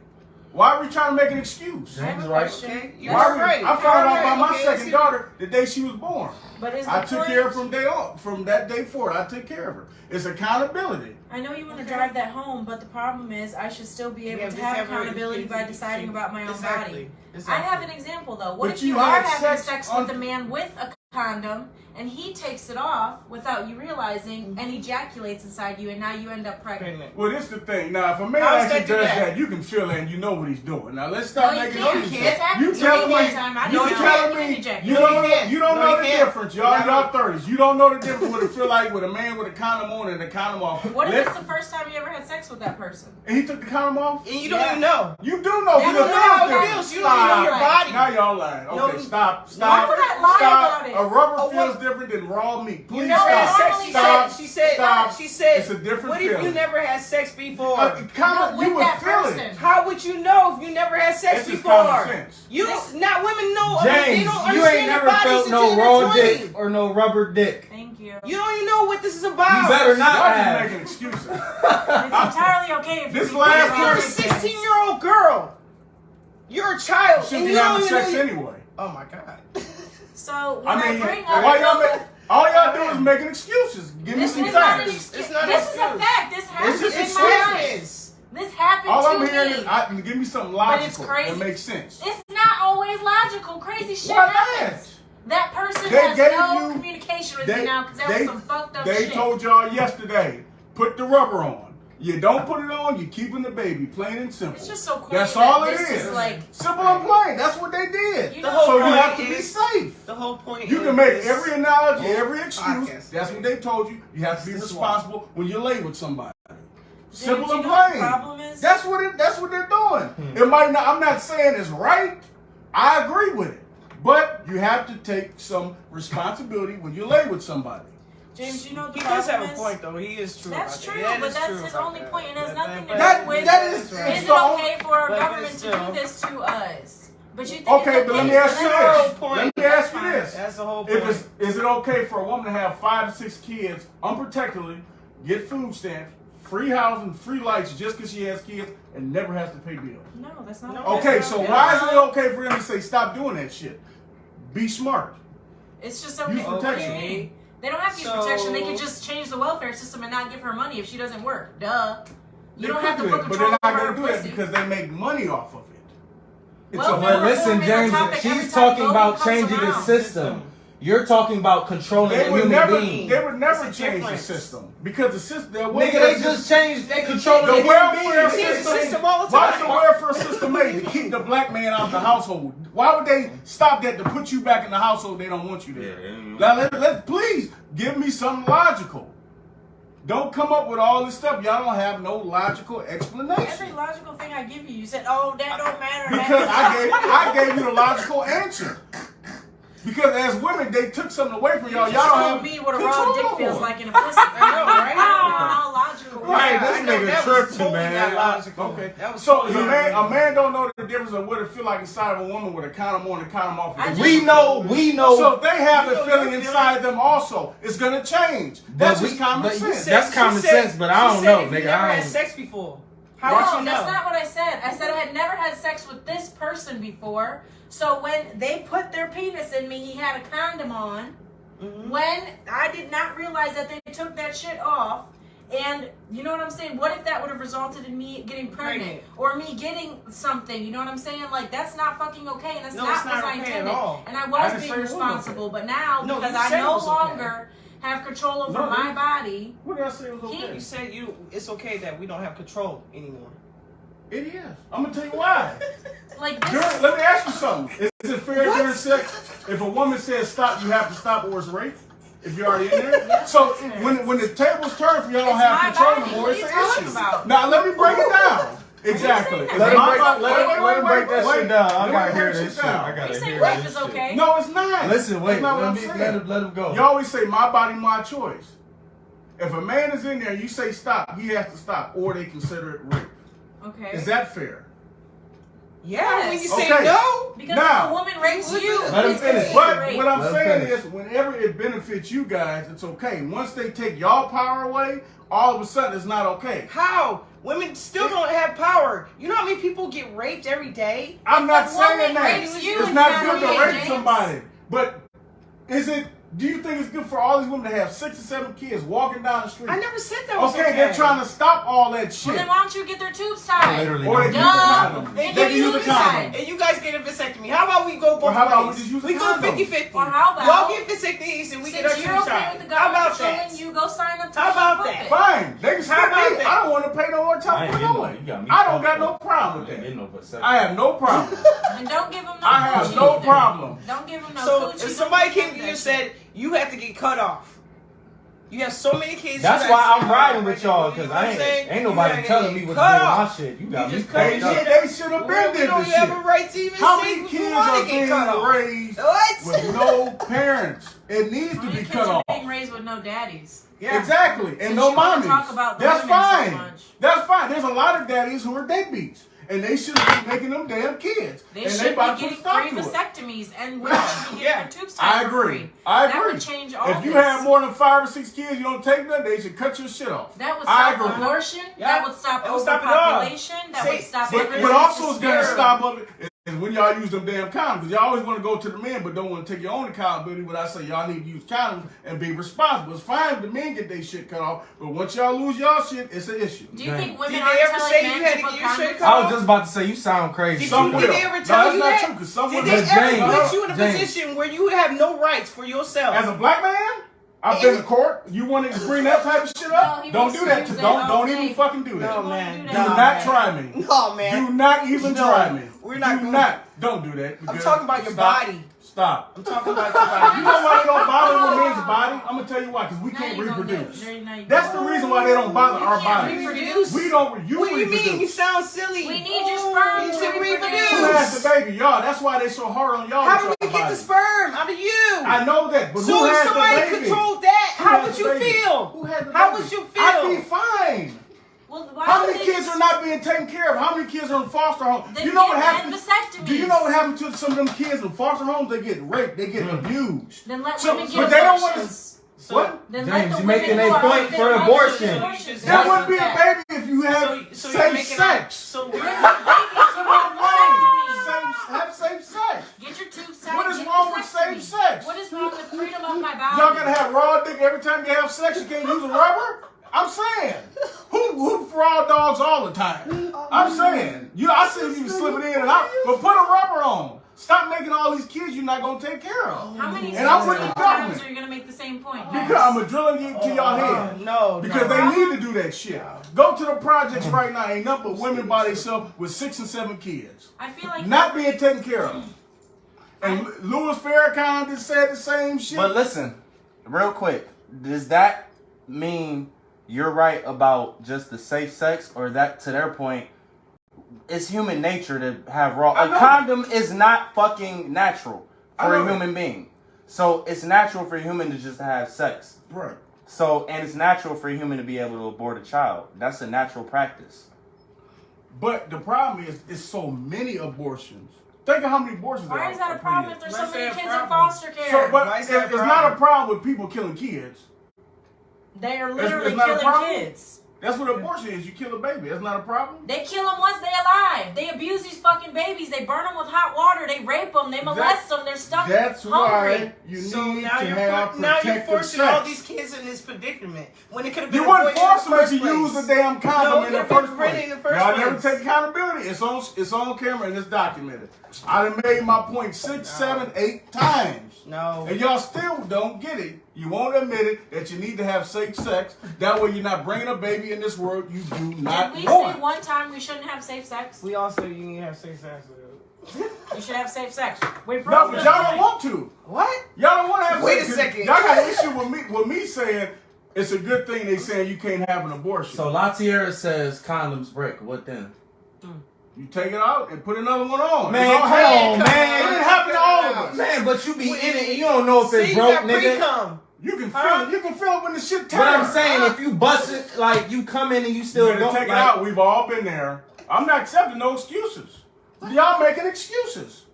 Why are we trying to make an excuse? I have James a right. question. Okay, That's you're Why we- right. I found out about my Okay, second daughter the day she was born. But is the I took point, care of her from that day forward. I took care of her. It's accountability. I know you want to Okay. drive that home, but the problem is I should still be able Yeah, to just have have her- accountability by you- deciding you- about my own body. I have an example though. What But if you you are had having sex sex on- with a man with a condom and he takes it off without you realizing and ejaculates inside you and now you end up pregnant? Pregnant. Well, this the thing. Now, if a man How's actually that do does that? that, you can feel it and you know what he's doing. Now, let's stop No, you making can't. excuses. It's happened You to telling me one me, time. I you know you telling can't me, eject. you No, don't, you know, can't. you don't No, know you the can't. difference, y'all. No. Y'all 30s. You don't know the difference what it feel like with a man with a condom on and a condom off. What if Let's- it's the first time you ever had sex with that person? and he took the condom off? And you don't even know. You do know. That You don't the know how it feels feels. different. You don't even know your Stop. body. Now y'all lying. Okay, No, stop. Why would I lie Stop. about it? A rubber Oh, feels what? different than raw meat. Please You never had stop. sex. Stop. She said. Stop. She said. It's a different What if feeling. you never had sex before? Condom, No, with you would that feel person. it. How would you know if you never had sex It's just before? common sense. You This- not women know. I mean, they James, don't you understand ain't their never bodies felt until no they're raw 20. dick or no rubber dick. Thank you. You don't even know what this is about. You better not Y'all have. just making excuses. It's entirely okay if This you last You're a person- 16-year-old girl. You're a child, Should and be you don't having even sex know. anyway. Oh my god. So when I mean, bring up why y'all make, all y'all do is making excuses. Give me this some is not an facts. excuse. It's not an This is a excuse. fact. This happens just in an my life. Yes. This happened All to I'm me. hearing is give me something But it's logical crazy. that makes sense. It's not always logical. Crazy shit Why happens. not? That person They has gave no you- communication with they- me now because that they- was some fucked up They shit. told y'all yesterday, put the rubber on. You don't put it on, you're keeping the baby. Plain and simple. It's just so corny. That's all that it this is. Like, Simple and plain. That's what they did. You The know, whole So you point have to be is- safe. The whole point. You is can make this- every analogy, whole every excuse. podcast. That's what they told you. You have to be This is responsible when you lay with somebody. James, Simple you and know what the plain. problem is? That's what they're doing. It might not. I'm not saying it's right. I agree with it, but you have to take some responsibility when you lay with somebody. James, you know what the He does have problem a is? point though. He is true. That's about true, that. That but is that's true his about only that. point. It has nothing to That- do with. that is- Is it's it the only- okay for our but government it's to do still- this to us? But you think Okay, it's but let okay me ask for you them- That's the this. whole point. Let me ask you That's this. That's the whole point. Is it okay for a woman to have 5 to 6 kids unprotectedly, get food stamps, free housing, free lights just because she has kids and never has to pay bills? No, that's not. No, Okay, that's so not why is okay. it okay for them to say stop doing that shit? Be smart. It's just okay. Use What do you protection. mean? They don't have to use So- protection. They could just change the welfare system and not give her money if she doesn't work. Duh. You They don't have to could put do it, but control they're not over her going to do that pussy. because they make money off of it. It's Well, a then But listen, reform is a James, topic every she's time talking Logan about comes changing the around. system. You're talking about controlling They the would human never. being. They would never It's a change the difference. system because the system. Nigga, they just changed. They controlling The the human welfare being. It's the system system. all the Why is time. the welfare system made to keep the black man out of the household? Why would they stop that to put you back in the household? They don't want you there. Now let's please give me something logical. Don't come up with all this stuff. Y'all don't have no logical Every explanation. logical thing I give you, you said, "Oh, that don't matter." Because I gave you the logical answer. Because as women, they took something away from y'all. You Y'all just don't told have me what a control raw dick no feels more. like in a pussy. I know, right? How logical. Right, Yeah, this I know, nigga that was tripping, totally man. not logical. Okay. That was So totally a not man don't know the difference of what it feel like inside of a woman with a condom on and a condom off. I just- We know. So they have You the know feeling your inside them also. It's gonna change. That's just common sense. That's common sense, but I don't know, nigga. Never I had ain't. sex before. No, How would you that's know? not what I said. I said I had never had sex with this person before. So when they put their penis in me, he had a condom on. Mm-hmm. When I did not realize that they took that shit off. And you know what I'm saying? What if that would have resulted in me getting pregnant or me getting something? You know what I'm saying? Like, that's not fucking okay, and that's No, not it's not what I okay at intended. all. And I I was didn't being say it was responsible, okay. but now No, because you I said it no was okay. longer have control over No, my you- body. What did I say was okay? You said it's okay that we don't have control anymore. It is. I'm gonna tell you why. Like this. Let me ask you something. Is it fair during sex if a woman says stop, you have to stop, or it's rape? If you're already in there, Yes, so that's fair. when the tables turn for y'all don't It's have my control body. no more, What it's are an you talking issue. about? Now let me break it down. Exactly. saying It's that? my Let him body. let him break that shit down. I Let me gotta hear break this shit. down. I You gotta say hear rape this is shit. okay? No, it's not. Listen, wait. That's not what I'm Let saying. him go. You always say my body, my choice. If a man is in there and you say stop, he has to stop, or they consider it rape. Okay. Is that fair? Yeah, when you say Okay. no, Because Now- if a woman rapes you, Let him it's finish. considered But rape. what I'm Let him saying finish. is, whenever it benefits you guys, it's okay. Once they take y'all power away, all of a sudden it's not okay. how? Women still don't have power. You know how many people get raped every day? I'm not If a woman saying that. rapes you, It's it's not not good to okay, rape James. somebody. But is it? Do you think it's good for all these women to have 6 or 7 kids walking down the street? I never said that was Okay, they're trying to stop all that shit. Well, then why don't you get their tubes tied? Literally. Or they don't use do a that. condom. And They you can use a use condom. And you guys get a vasectomy. How about we go both Or how about we ways? just use a We go condom? 50-50. Or how about- y'all get vasectomies and we get our Since you're tubes okay tied? with the How government about showing that? you, go sign up to How be a about puppet. that? Fine, they can still How about me. that? I don't want to pay no more I time ain't for getting no no. one. You got me. I don't got fucked no up. problem I with ain't that. getting no vasectomy. I have no problem. And don't give them no I have coochie no either. problem. Don't give them no So coochie. if somebody came to you and said you have to get cut off, you have so many kids. That's you why gotta I'm say, riding "Oh, with you know y'all what because I'm saying? ain't You nobody gotta telling get me what to cut do with my off. shit. You got You me just cut fucked your up. shit. They should have We been did don't this have a shit. right to even How say many if kids we want are to being get cut off. raised What? with no parents? It needs How to many be kids cut are off. being raised with no daddies? Yeah. Exactly, and Since no you wanna mommies. talk about the That's women so fine. much. That's fine. There's a lot of daddies who are deadbeats, and they shouldn't be making them damn kids. They and should they about be to getting stop free to it. vasectomies, and women should be getting Yeah. their tubes tied I for agree. free. I That agree. would change all If you this. have more than 5 or 6 kids, you don't take them. They should cut your shit off. That would I stop agree. abortion. Yeah. That would stop It would stop it all. overpopulation. That Say- would stop say- everything. But also, it's gonna Just stop of it is when y'all use them damn condoms. Because y'all always want to go to the men, but don't want to take your own accountability. But I say y'all need to use condoms and be responsible. It's fine if the men get their shit cut off, but once y'all lose y'all shit, it's an issue. Do you think women Did aren't they ever telling say men you had to to put get your shit condoms cut on? I was just about to say you sound crazy. Did Some you- will. did they ever No, tell that's you not that? true. Because some Did women. they ever James, put you in a James. position where you have no rights for yourself? As a black man, I've been to court. You want to bring that type of shit No, up? he Don't wants do to that. use that Don't all even day. fucking do that. No, won't man. do Do that. No, not man. try me. No, man. Do not even No, try me. we're not do going- not. Don't do that. I'm because- talking about your stop. body. Stop. I'm talking about your body. You know why they don't bother with men's body? I'm gonna tell you why. Because we Now can't you gonna reproduce. get- now you That's the gonna- reason why they don't bother You our can't bodies. reproduce. We don't. You What do you reproduce. mean? You sound silly. We need your sperm You to should reproduce. Who has the baby? Y'all. That's why they so hard on y'all. How with do y'all we get the bodies. sperm out of you? I know that, but So who if has somebody the baby? controlled that, Who how has would the you baby? feel? Who has the How baby? would you I'd be feel? fine. Well, why How would many they kids just- are not being taken care of? How many kids are in foster homes? Then You know what get happened? vasectomies. Do you know what happened to some of them kids in foster homes? They get raped. They get abused. Then let So- women but get they don't wanna- abortions. What? Then James, let the you're women making who a are point out for there abortion. get abortions. There What's wouldn't be with a that? baby if you had So you're safe making sex. So Bring we're the babies to have vasectomies. Have safe sex. Get your tubes tied. What is get wrong with vasectomy. safe sex? What is wrong with freedom of my body? Y'all gotta have raw dick every time you have sex. You can't use a rubber. I'm saying, who raw dogs all the time? I'm saying, I see you slip it in and out, but put a rubber on. Stop making all these kids you're not gonna take care of. How many And I'm with the times government. are you gonna make the same point? Because I'm gonna drill it into y'all head. no, Because they need to do that shit. Go to the projects right now. Ain't nothing but women by themselves with 6 and 7 kids, I feel like not being taken care of. And Louis Farrakhan just said the same shit. But listen, real quick, does that mean you're right about just the safe sex, or that to their point, it's human nature to have raw? I A know. condom is not fucking natural I for know a that. human being. So it's natural for a human to just have sex. Right. So, and it's natural for a human to be able to abort a child. That's a natural practice. But the problem is, it's so many abortions. Think of how many abortions there are. Why is that a problem if there's so Why is many that a kids in problem? foster care? So, but Why it's is that a not problem? a problem with people killing kids. They are It's literally not a killing problem? kids. That's what abortion is. You kill a baby. That's not a problem. They kill them once they alive. They abuse these fucking babies. They burn them with hot water. They rape them. They molest them. They're stuck That's hungry. why you So need now to you're have now you're protective forcing sex. all these kids in this predicament when it could have been You wouldn't avoided force in them the if you first use place. the damn condom No, in the it could've first been place. in the first Y'all never place. take accountability. It's on camera and it's documented. I done made my point 6, 7, 8 times. No. And y'all still don't get it. You won't admit it that you need to have safe sex. That way you're not bringing a baby in this world you do not Did we want. say one time we shouldn't have safe sex? We also you need to have safe sex with it. You should have safe sex. We No, broke but the y'all don't point. want to. What? Y'all don't want to have Wait sex. a second. Y'all got an issue with me saying it's a good thing they saying you can't have an abortion. So Latiera says condoms break. What then? You take it out and put another one on. Man, It's all come happening. on, man. It didn't happen to all of us. Man, but you be in it and you don't know if it's See, broke, you got nigga. pre-cum. You can feel it. You can feel it when the shit tears. What I'm saying, if you bust it, like you come in and you still You better don't take it like, out. We've all been there. I'm not accepting no excuses. Y'all making excuses.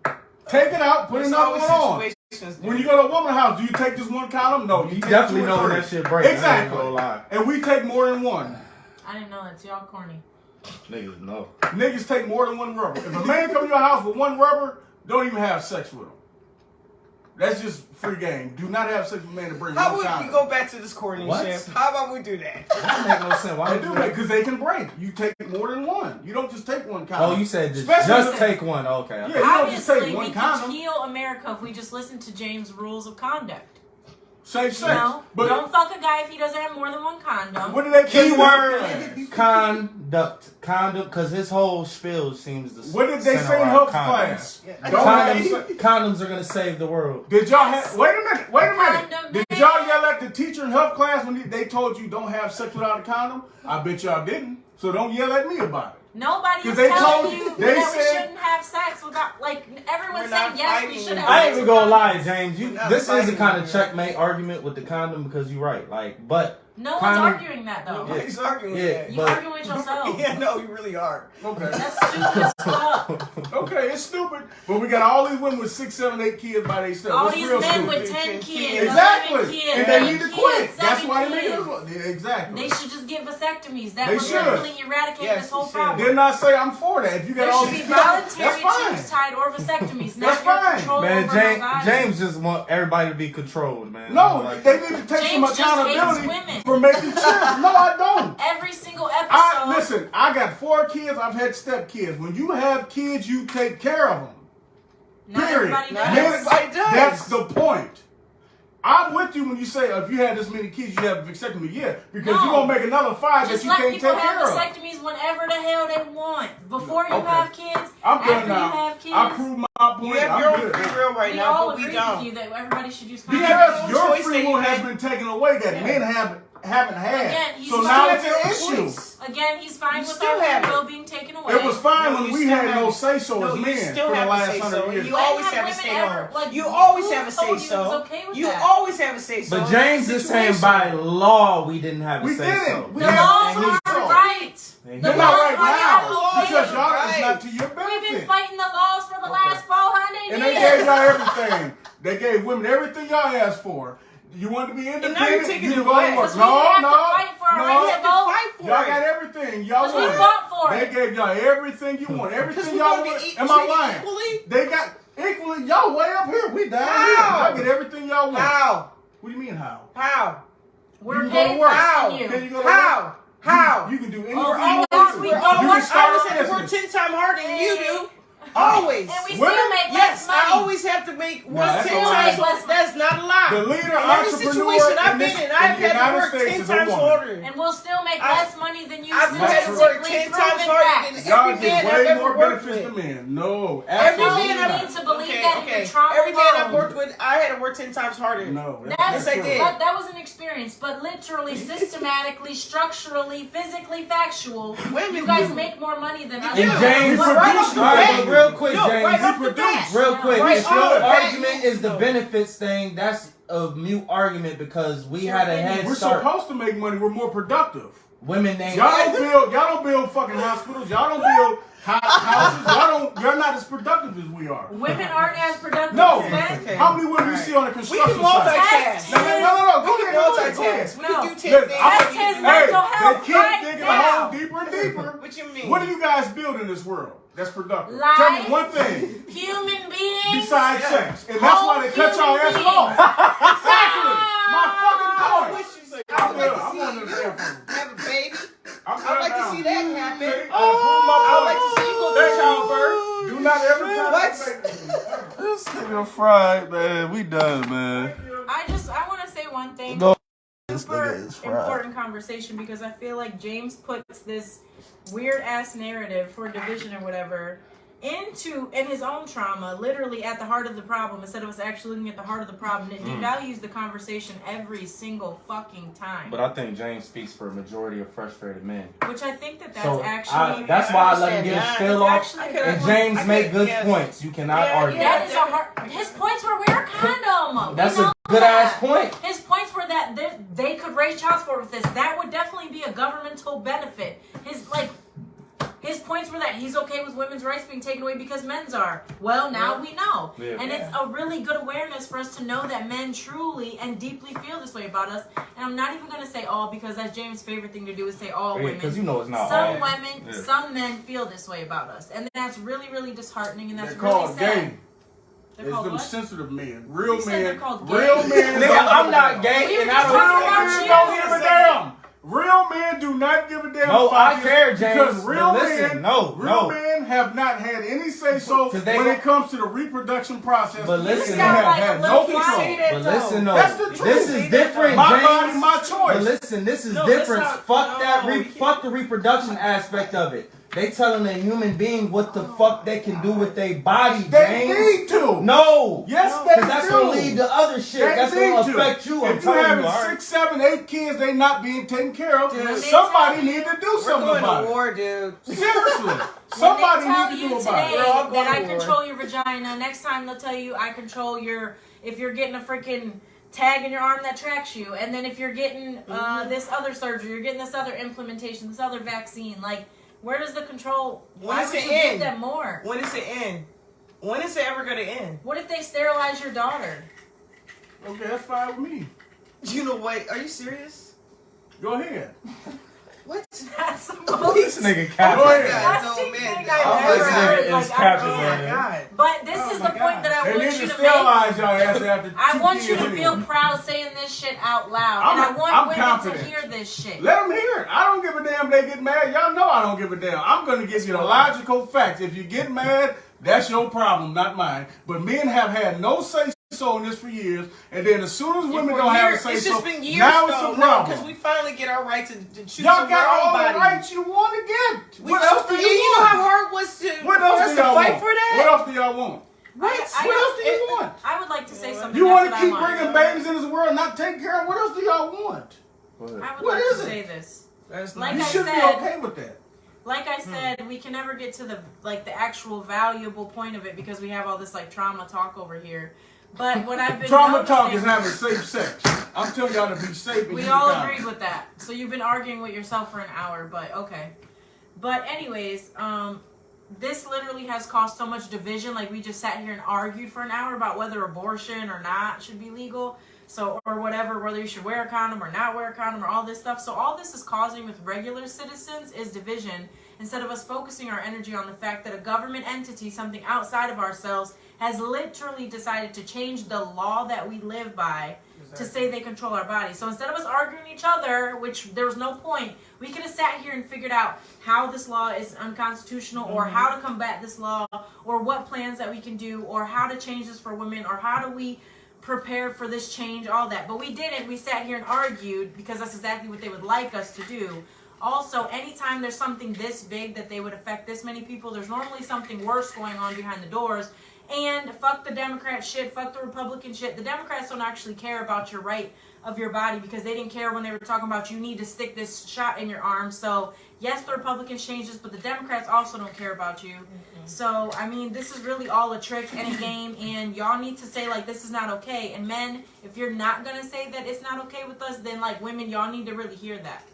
Take it out. Put There's another always one on. situations When you go to a woman's house, do you take just one condom? No, you take definitely 2 or know when 3. that shit breaks. I ain't Exactly. gonna lie. And we take more than one. I didn't know that. So y'all corny. Niggas know. Niggas take more than one rubber. If a man come to your house with one rubber, don't even have sex with him. That's just free game. Do not have sex with a man to bring How one would condom. we go back to this corny What? shit? How about we do that? That make no sense. Why They would do you that because they can break. You take more than one. You don't just take one condom. Oh, you said just, Especially- take one. Okay. Yeah, you don't just Obviously, take one we condom. could heal America if we just listen to James' rules of conduct. Safe You sex. know, But don't fuck a guy if he doesn't have more than one condom. what do they Keyword conduct. Condom, because his whole spiel seems to What did they center say in around health condoms. class? Yeah. Don't have sex. Condoms are gonna save the world. Did y'all have? Wait a minute. Condom Did man. y'all yell at the teacher in health class when they told you don't have sex without a condom? I bet y'all didn't. So don't yell at me about it. Nobody is 'Cause they telling told- you they that we said- shouldn't have sex without, like, everyone's We're saying not yes, we fighting should it. have I sex ain't even with gonna lie, condoms. James. You, Not this is a fighting kind of it. checkmate argument with the condom because you're right. Like, but No one's condom- arguing that, though. Nobody's arguing Yeah. that. You but- arguing with yourself. Yeah, no, you really are. Okay. That's stupid as fuck. Okay, it's stupid. But we got all these women with 6, 7, 8 kids by themselves. All What's these real men stupid? with 10 kids, Exactly. 11 kids, And they 8 need to kids, quit. That's 7 why they make kids. it. Exactly. They should just get vasectomies. That They would should. literally eradicate Yes, this whole they should. problem. Didn't I say I'm for that? If you got There all should be these kids, voluntary that's fine. tubes tied or vasectomies. Not That's your fine. control man, over my James, body. James just want everybody to be controlled, man. No, Like they that. need to take James some just hates accountability women. for making children. No, I don't. Every single episode. Listen, I got 4 kids. I've had step kids. When you have kids, you take care of them. Not Period. everybody Not does. everybody does. That's the point. I'm with you when you say if you had this many kids, you have a vasectomy. Yeah, because No. you're going to make another 5 Just that you let can't people take care have of. vasectomies whenever the hell they want. Before you Okay. have kids, I'm after good now. you have kids. I proved my point. You have I'm your own good. free will right we now, all but we agree don't. with you that everybody should use condoms. You have Because your your choice free that will you has had. been taken away that men haven't had. Again, he's so still now have it's an your issue. choice. Again, he's fine You with still our have free it. will being taken away. It was fine No, when you we still had have no it. say so No, as you men still for the have a last say 100 so. years. You When always have have a women say ever, so. like, You always who have a say told you it was so. okay with You that? always have a say so. But James is saying by law we didn't have a We say didn't. so. We The had- laws and he's are wrong. right. They're The They're laws not right are now not because okay. y'all it's Right. not to your We've been benefit. fighting the laws for the last 400 And years. they gave y'all everything. They gave women everything y'all asked for. You want to be now you're independent? taking You it go away. to work. Because we have to fight for our You right have to to vote. fight for Y'all it. got everything y'all Because we wanted. fought for They it. gave y'all everything you want. Because Everything we y'all want to want. be Am I treated lying? equally. They got equally. Y'all way up here. We down here. How? Y'all get everything y'all want. How? What do you mean how? How? We're You can go to paid work. less How? than you. Can you go to How? work? How? You can do anything Oh, We're you always, want to. we we're go always, You I can start always a have to work business. 10 times harder than you do. Always. And we Women? still make Yes, less money. I always have to make work that's 10 a lie. times harder. That's not a lie. The leader In every entrepreneur situation I've in been this- in, I've in the had to United work States 10 is a times woman. harder. And we'll still make I- less money than you. I've had to work statistically 10 times proven harder facts. than Y'all every get man I've way ever more worked benefits with. than men. No, Every absolutely man You not. need to believe Okay, that in okay. your trauma Every man I've alone. worked with, I had to work 10 times harder. No, That's, Yes, I did. that was an experience, but literally, systematically, structurally, physically factual. Women You guys do. make more money than us. do. And James, We're right off the all right, bat. but real quick, No, James. right off the Reproduce. bat. Real quick, Right if off your the bat, argument is the benefits thing, that's a mute argument because we had a head We're start. supposed to make money. We're more productive. Women named Y'all don't build fucking hospitals. Y'all don't build houses. You're not as productive as we are. Women aren't as productive No. as men. Okay. How many women you Alright. see on the We construction can site? multitask. No. Go We ahead, can go ahead. multitask. We No. can do 10 Look, things. Test his mental health they keep right digging now. a hole deeper and deeper. What you mean? What do you guys build in this world that's productive? Life. Tell me one thing Human beings. besides sex. And that's why they cut y'all ass Human off. Exactly. My I fucking point. wish you said, I'm I would like good. to I'm see on the you bathroom. have a baby. I'm I'd like to down. see that happen. See? I would like to see you go through childbirth. Do not ever try What? to make This nigga fried, man. We done, man. I want to say one thing. Go. This Super nigga is fried. important conversation because I feel like James puts this weird ass narrative for division or whatever in his own trauma, literally at the heart of the problem, instead of us actually looking at the heart of the problem. It devalues the conversation every single fucking time. But I think James speaks for a majority of frustrated men. Which I think that's So actually that's why I let him get his spill off. actually And good. James made good points. You cannot argue. That is a hard. His points were wear a condom. That's We know a good that. ass point. His points were that they could raise child support with this. That would definitely be a governmental benefit. His points were that he's okay with women's rights being taken away because men's are. Well, now we know. Yeah. And it's a really good awareness for us to know that men truly and deeply feel this way about us. And I'm not even going to say all because that's James' favorite thing to do is say all women. Because you know it's not Some all. women, Yeah. some men feel this way about us. And that's really, really disheartening and that's They're really called sad. gay. They're It's called them what? sensitive men. Real You said they're men. called Real gay? men. Nigga, I'm not We gay were and just I talking don't. about you. Don't give a damn. Real men do not give a damn. No, about I this care, James, Because but real listen, men, no. men have not had any say so 'Cause they when go- it comes to the reproduction process. But They listen, have sound like had a no little control. quiet. But listen, though, That's the truth. this is different, My James. body, my choice. But listen, this is No, different. that's not- Fuck that. no, you can't. Fuck the reproduction aspect of it. They telling a human being what the fuck they can do with their body, They James. need to. No. Yes, Because they that's do. gonna lead to other shit. They That's need gonna to. affect you. I'm If you telling having you, all right? 6, 7, 8 kids, they not being taken care of. Dude. Somebody need to do We're something going about to it. war, dude. Seriously, When somebody they tell need to you do today about it. We're all going that I to war. control your vagina, next time they'll tell you I control your, if you're getting a freaking tag in your arm that tracks you, and then if you're getting this other surgery, you're getting this other implementation, this other vaccine, like, where does the control, When why is would it you give end? them more? When is it end? When is it ever going to end? What if they sterilize your daughter? Okay, that's fine with me. You know what? Are you serious? Go ahead. What? That's the This most nigga Go capping. ahead. disgusting No, thing man. I've Oh, ever this heard. nigga Like, is capping, Oh man. my God. But this Oh is my the point God. that I They want need you to to make. sterilize y'all ass after I 2 want you kids to feel anyway. proud saying this shit out loud. And I want I'm women confident. to hear this shit. Let them hear it. I don't give a damn if they get mad. Y'all know I don't give a damn. I'm going to give you the logical facts. If you get mad, that's your problem, not mine. But men have had no say-so in this for years. And then as soon as women For don't have a years, say-so, it's just been years now it's though, a problem. because we finally get our right to choose Y'all our got own all body. the rights you want to get. We What else do you you know how want? hard it was to, What for else us do to y'all fight want? for that? What else do y'all want? What? I What else do you want? I would like to say something. You want That's to what keep I bringing babies into this world and not take care of? What else do y'all want? I would What like is to it? say this. That's Like You I should be said- okay with that. Like I said, we can never get to the actual valuable point of it because we have all this like trauma talk over here. But what I've been Trauma talk noticing- is having safe sex. I'm telling y'all to be safe. And We use all condoms. agreed with that. So you've been arguing with yourself for an hour, but okay. But anyways, this literally has caused so much division. Like we just sat here and argued for an hour about whether abortion or not should be legal. So, or whatever, whether you should wear a condom or not wear a condom or all this stuff. So all this is causing with regular citizens is division instead of us focusing our energy on the fact that a government entity, something outside of ourselves, has literally decided to change the law that we live by to say they control our bodies. So instead of us arguing each other, which there was no point, we could have sat here and figured out how this law is unconstitutional or how to combat this law or what plans that we can do or how to change this for women or how do we prepare for this change, all that. But we didn't. We sat here and argued because that's exactly what they would like us to do Also, anytime there's something this big that they would affect this many people, there's normally something worse going on behind the doors. And fuck the Democrat shit, fuck the Republican shit. The Democrats don't actually care about your right of your body because they didn't care when they were talking about you need to stick this shot in your arm. So, yes, the Republicans changed this, but the Democrats also don't care about you. So, I mean, this is really all a trick and a game, and y'all need to say, like, this is not okay. And men, if you're not going to say that it's not okay with us, then, like, women, y'all need to really hear that.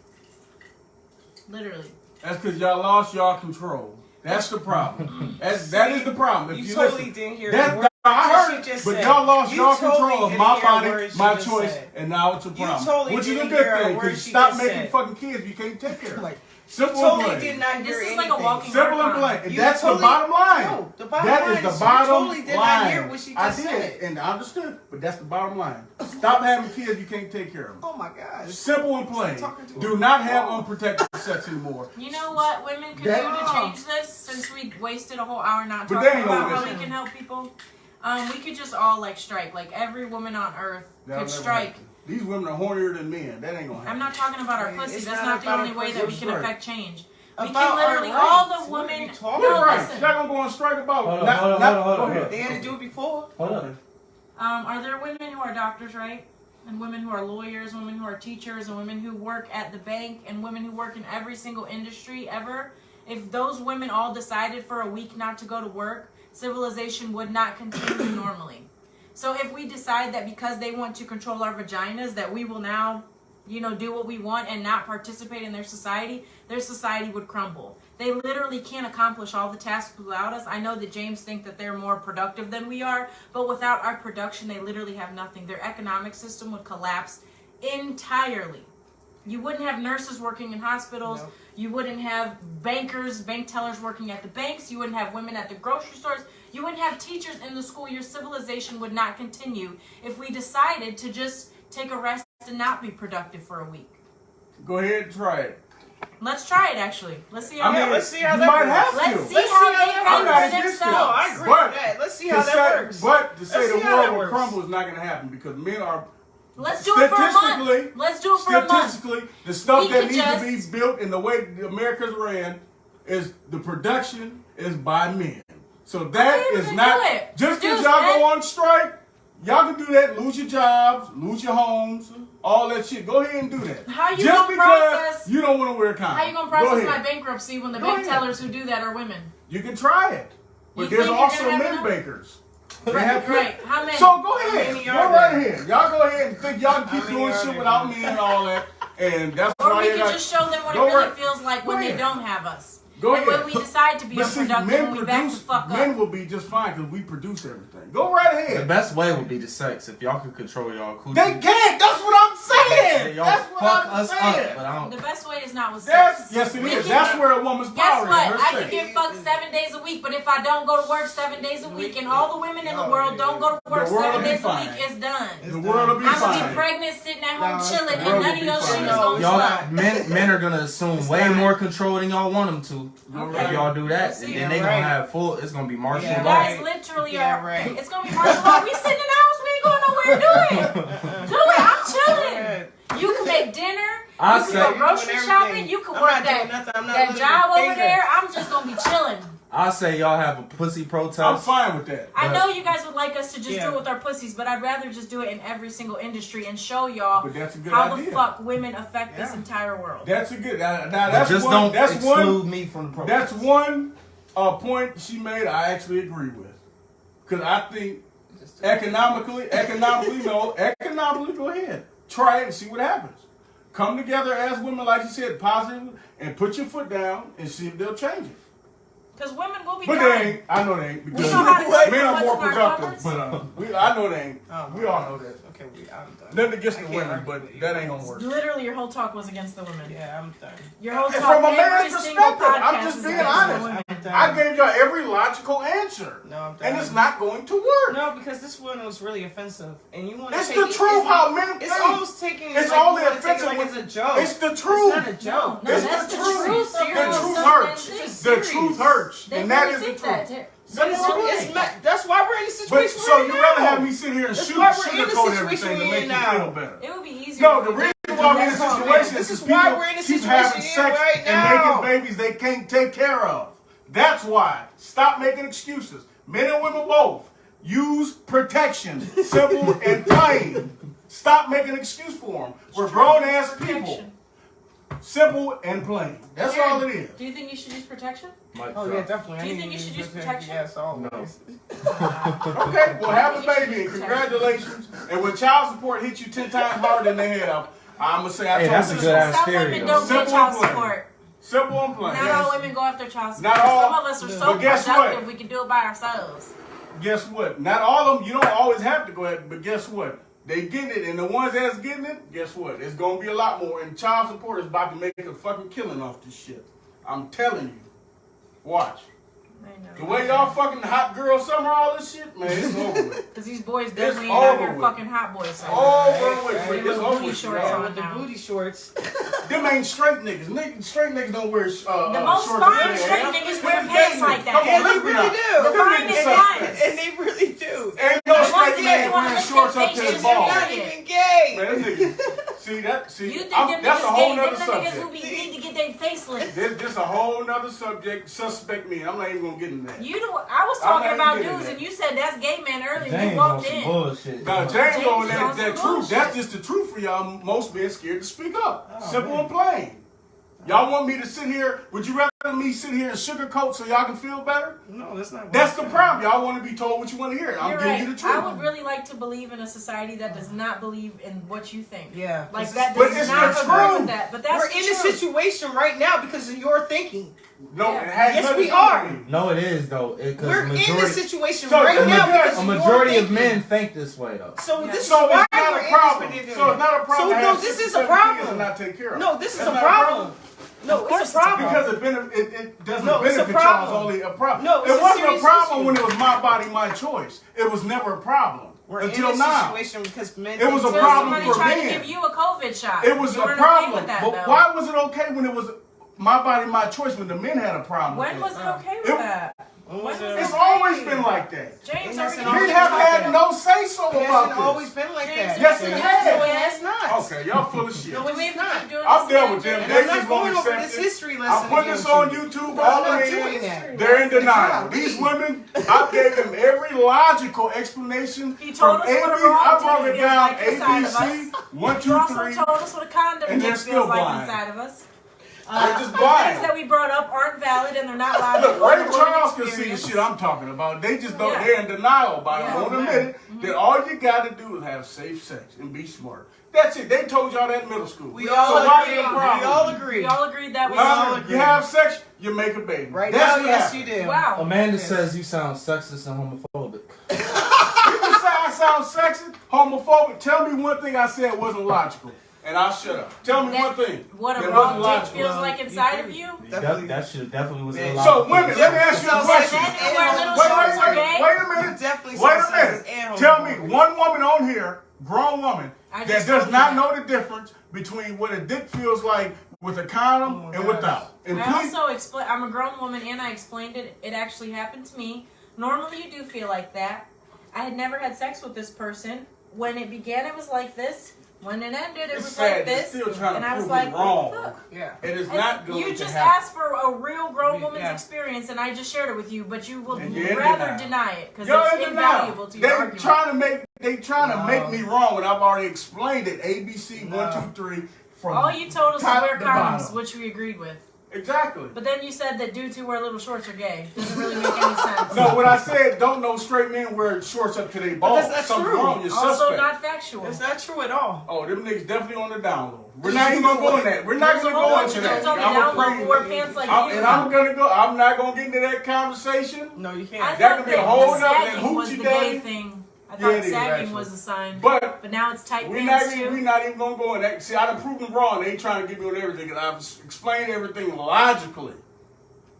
Literally. That's because y'all lost y'all control. That's the problem. That is the problem. If You you totally listen, didn't hear that, the word I she heard it, just but said. y'all lost You y'all totally control of didn't my hear a body, word she my just choice, said. and now it's a problem. totally Which is a didn't good hear a thing, word because she stop just making said. fucking kids you can't take care of. Like, Simple totally and plain. did not hear This is anything. like a walking Simple and marathon. plain. You That's totally- the bottom line. No, the bottom That line is the is you bottom totally did not line. hear what she I just did, said. and I understood, but that's the bottom line. Stop having kids you can't take care of. Oh my God. Simple and plain. Talking to Do a not have wall. unprotected sex anymore. You know what women could That- do to change this, since we wasted a whole hour not But talking they ain't gonna about how we listen. can help people? We could just all, like, strike. Like, every woman on earth That'll could never strike. happen. These women are hornier than men. That ain't gonna happen. I'm not talking about our It's pussy. That's not not the about only our way that we pussy. can Right. affect change. We About can our literally, rights. all the What are you women. talking What No, right? listen. Y'all gonna go on strike about? Hold on, Not- hold on, not- hold on, go hold on. ahead. They had to do it before. Hold up. Are there women who are doctors, right? And women who are lawyers, women who are teachers, and women who work at the bank, and women who work in every single industry ever? If those women all decided for a week not to go to work, civilization would not continue normally. So if we decide that because they want to control our vaginas, that we will now, do what we want and not participate in their society would crumble. They literally can't accomplish all the tasks without us. I know that James thinks that they're more productive than we are, but without our production, they literally have nothing. Their economic system would collapse entirely. You wouldn't have nurses working in hospitals. No. You wouldn't have bank tellers working at the banks. You wouldn't have women at the grocery stores. You wouldn't have teachers in the school. Your civilization would not continue if we decided to just take a rest and not be productive for a week. Go ahead and try it. Let's try it, actually. Let's see how let's see how you that might works. have Let's to. see Let's how see how they that fight works. for themselves. No, I agree But with that. Let's see To how that say- works. But to say Let's the see how world that will works. crumble is not going to happen because men are Let's do it for a month. Let's do it for a month. statistically, the stuff We that could needs to be just- built in the way America's ran is the production is by men. So that Okay, is then not do it. just because Do y'all it. go on strike. Y'all can do that, lose your jobs, lose your homes, all that shit. Go ahead and do that. How you just gonna because process- you don't want to wear a condom. How you gonna Go process ahead. my bankruptcy when the Go bank ahead. tellers who do that are women? You can try it, but You there's think you're also gonna have men enough? bankers. They have Right. How many? So go ahead. many Go are right there? ahead. Y'all go ahead and think y'all can keep How many doing are shit there? without men and all that. And that's Or why we you could got. just show them what it Go really right. feels like Go when they ahead. don't have us. Go and ahead. when we decide to be But see, unproductive, men when we back the produce. fuck Men up. will be just fine because we produce everything. Go right The ahead. best way would be the sex. If y'all could control y'all coochie. They can't. That's what I'm saying. Y'all That's what fuck I'm us saying. up, but I don't. The best way is not with That's sex. yes, it We is. can- That's where a woman's Guess power what? is. Her I can sex. get fucked 7 days a week, but if I don't go to work 7 days a week, and all the women in the world don't go to work The world 7 will be days a fine. week, it's done. The world will be I'm gonna be fine. pregnant, sitting at home No, chilling, the and world none will of be your fine. shit is No, gonna it's Y'all, fly. men are gonna assume It's way fine. more control than y'all want them to. Okay. If y'all do that, See, and yeah, then they right. gonna have full. It's gonna be martial Yeah, You law. guys literally Yeah, are. right. It's gonna be martial law. We sitting in the house. We ain't going nowhere. Do it. Do it. I'm chilling. You can make dinner. I You can say- go You're grocery doing shopping. everything. You can I'm work not doing that nothing. I'm not that lifting job a over finger. there. I'm just gonna be chilling. I say y'all have a pussy protest. I'm fine with that. I But- know you guys would like us to just Yeah. do it with our pussies, but I'd rather just do it in every single industry and show y'all But that's a good how idea. the fuck women affect this Yeah. entire world. That's a good. Now But that's just one. don't That's exclude one. me from the protest. That's one point she made. I actually agree with, because I think economically, go ahead, try it and see what happens. Come together as women, like you said, positive, and put your foot down and see if they'll change it. Because women will be But they trying. ain't. I know they ain't because know how to do men are what's more in our productive. cupboards. But I know they ain't. Oh, We all know that. Okay, I'm done. Nothing against I the can't women, argue but with you. that ain't gonna work. Literally, your whole talk was against the women. Yeah, I'm done. Your whole And talk, from a every man's single perspective, I'm podcast just is being against the honest. women. I'm done. I gave y'all every logical answer, No, I'm done. and it's not going to work. No, because this one was really offensive, and you want to It's take the it, truth it's- how men It's think. almost taking. It's like, only you wanna take it offensive like when- it's a joke. It's the truth. It's not a joke. No, It's that's the the truth. truth of The how truth some hurts. men think. The serious. truth hurts, They and that really is the think truth. that. But it's Really? that's why we're in the But situation. so right you now. rather have me sit here and That's shoot why we're in the sugarcoat situation everything to we make in you now? feel better. It would be easier. No, if the we reason did- why we're in a That's all, situation man. is This is people why we're in the keep situation having here sex right and now. making babies they can't take care of. That's why. Stop making excuses. Men and women both. Use protection. Simple and plain. Stop making an excuse for them. We're grown-ass people. protection. Simple and plain. That's Aaron, all it is. Do you think you should use protection? Mic Oh drop. yeah, definitely. Do you I think need you should to use protection? Yes, always. Okay, well, have a baby and congratulations. And when child support hits you 10 times harder than they have, I'm going to say I Hey, told that's a you good so. ass Some theory, women though. don't get Simple child and plain. support. Simple and plain. Not all women go after child support. Not all. Some of us are so But guess productive what? we can do it by ourselves. Guess what? Not all of them, you don't always have to go ahead, but guess what? They getting it, and the ones that's getting it, guess what? It's going to be a lot more, and child support is about to make a fucking killing off this shit. I'm telling you. Watch. I know. The way y'all fucking hot girl summer, all this shit, man, it's over with. Because these boys definitely ain't over out here with. fucking hot boys. So. Over with. Right. It's Little over booty with. shorts y'all. on. With the booty shorts. Them ain't straight niggas. Straight niggas don't wear The shorts. most fine straight niggas wear pants like that. Come on, Yeah, let's they be really honest. do. The finest ones. And they really do. Ain't no The ones straight that man you wanna wearing lick shorts their up to faces his and balls. Not Yeah. even gay. Man, this nigga, see that? See, You think them that's a niggas whole gay? Them nother the niggas who subject. need to get their face licked. This a whole nother subject. Suspect me. I'm not even gonna get into that. You know, I was I'm talking not about even getting dudes, that. and you said that's gay man earlier. James You on walked some in. bullshit. Now, James James on is that on some truth. bullshit. That's just the truth for y'all. Most men scared to speak up. Oh, Simple man. and plain. Y'all want me to sit here? Would you rather me sit here and sugarcoat so y'all can feel better? No, that's not. That's the problem. Y'all want to be told what you want to hear. I'm You're giving right. you the truth. I would really like to believe in a society that does not believe in what you think. Yeah. Like This that is- But does it's not the agree truth. with that. But that's We're the in a truth. situation right now because of your thinking. No, Yeah. it has Yes, nothing we to do with are. me. No, it is though. Because We're in this majority, situation So right the now majority- because a of your majority of thinking. men think this way though. So Yeah. this So is why it's not we're a in problem. this predicament. So it's not a problem. So to no, have this is 67 a problem. kids and not take care of. No, this is That's a not problem. No, Of course it's a problem. Because it doesn't No, it's a benefit y'all. It's problem. only a problem. No, it's it a wasn't a serious problem issue. when it was my body, my choice. It was never a problem We're until in this now. situation because men. It was a Until problem somebody for tried men. to give you a COVID shot. It was You a weren't problem. Okay with that, But though. why was it okay when it was my body, my choice? When the men had a problem. When with was it? it okay with It- that? When When was was it? it It's okay? always been like that. James, And are that's we an gonna Men always have been like had that. no say so It about hasn't this. always been like James, that. Yes, it Yes, has. it's not. Okay, y'all full of shit. No, Do we it's have to not. keep doing I'm this done with again, them. And James? I'm They not just won't going over accept this it. history lesson. I'm putting this on YouTube. No, All I'm not the doing men, that. they're in That's the denial. job. These women, I gave them every logical explanation He from told us A, B, what a raw I broke dick it feels down like A, inside B, of C, us. 1, You 2, also 3. told us what a condom And they're dick still feels like blind. inside of us. They're just The blind. things that we brought up aren't valid and they're not Look, logical. Ray and we're Charles can see the inexperienced. shit I'm talking about. They just don't, Yeah. they're in denial about it. Yeah, Won't admit right. it. That all you got to do is have safe sex and be smart. That's it. They told y'all that in middle school. We So all why agree. is it a We problem? all agree. We all agreed that was all You agree. have sex, you make a baby. Right That's now, what yes, happens. you did. Wow. Amanda says you sound sexist and homophobic. You can say I sound sexist, homophobic. Tell me one thing I said wasn't logical, and I'll shut up. Tell me one thing. What a that raw wasn't dick logical. feels Well, like you inside did. of you. Definitely. That shit definitely was Yeah. illogical. So women, let me ask you a Sounds question. like Men who wear little Wait, shorts are wait, gay. wait a minute. Definitely Wait a sounds minute. sexist and Tell me homophobic. one woman on here, grown woman, I that just does told not you know the difference between what a dick feels like with a condom Oh, and gosh. without. And I please, also explain. I'm a grown woman, and I explained it. It actually happened to me. Normally, you do feel like that. I had never had sex with this person. When it began, it was like this. When it ended, it it's was sad. like You're this. still trying And to I was prove like, me what wrong. the fuck? Yeah. It is not going You to just happen. asked for a real grown woman's Yeah. experience, and I just shared it with you. But you will And you're in rather denial. deny it because You're it's in denial. invaluable to your They argument. trying to make me wrong when I've already explained it. A, B, C, 1, 2, 3. From All you told us was top wear to condoms, bottom. which we agreed with. Exactly. But then you said that dudes who wear little shorts are gay. Doesn't really make any sense. No, when I said don't no straight men wear shorts up to their balls. that's not Something's true. wrong. You're Also, suspect. not factual. It's not true at all. Oh, them niggas definitely on the down low. We're not even gonna go in that. We're not There's gonna a whole go bunch into of that. dudes on the I'm down low afraid- who wear pants like you. and I'm gonna go. I'm not gonna get into that conversation. No, you I can't. That thought could be a that whole the nother sagging was hoochie the daddy. gay thing. I Yeah, thought it is, sagging actually. was a sign. But now it's tight we're not pants even. too. We're not even gonna go in that. See, I done proved them wrong. They trying to get me on everything, and I've explained everything logically.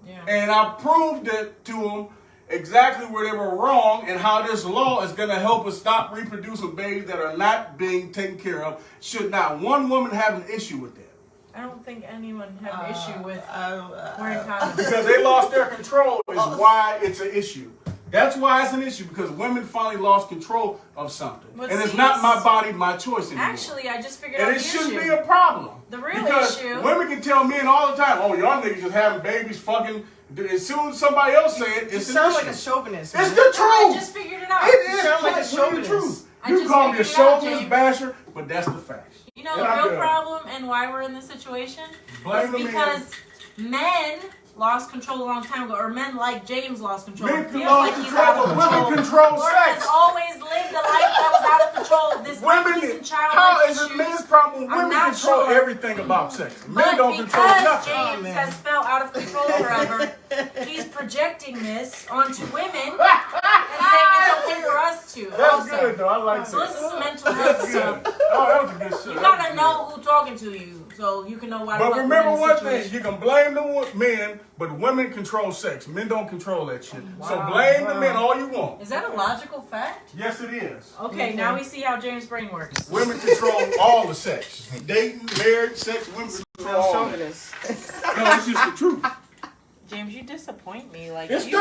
Yeah. And I proved it to them exactly where they were wrong and how this law is going to help us stop reproducing babies that are not being taken care of. Should not one woman have an issue with that. I don't think anyone had an issue with I wearing condoms. Because they lost their control is why it's an issue. That's why it's an issue, because women finally lost control of something. But and it's see, not my body, my choice anymore. Actually, I just figured and out it the shouldn't issue. be a problem. The real because issue. women can tell men all the time, oh, y'all niggas just having babies, fucking. As soon as somebody else say it, You it's an sound issue. like a chauvinist. It's man. the truth. I just figured it out. It is sound like a the chauvinist. truth. I You just call me a figured it out, chauvinist James. basher, but that's the facts. You know And the I'm real good. problem and why we're in this situation Blame is the man. because men lost control a long time ago, or men like James lost control. Men It feels lost like he's control, out of but women control. control Or sex. has always lived a life that was out of control. This Women, decent child how with is it issues. men's problem? I'm Women not control sure. everything about sex. Men But don't control because nothing. James man. has felt out of control forever, he's projecting this onto women and saying it's okay for us to. That's also. good though. I like So that. this is some mental health That's stuff. good. Oh, that was a good shit. You gotta know who's talking to you, so you can know why. the But fuck remember we're in one this thing: situation. you can blame the men, but women control sex. Men don't control that shit. So Wow, blame the wow. men all you want. Is that a logical fact? Yes, it is. Okay, now we see how James' brain works. Women control all the sex. Dating, marriage, sex. Women control all of it. Chauvinist. No, it's just the truth. James, you disappoint me. Like It's you.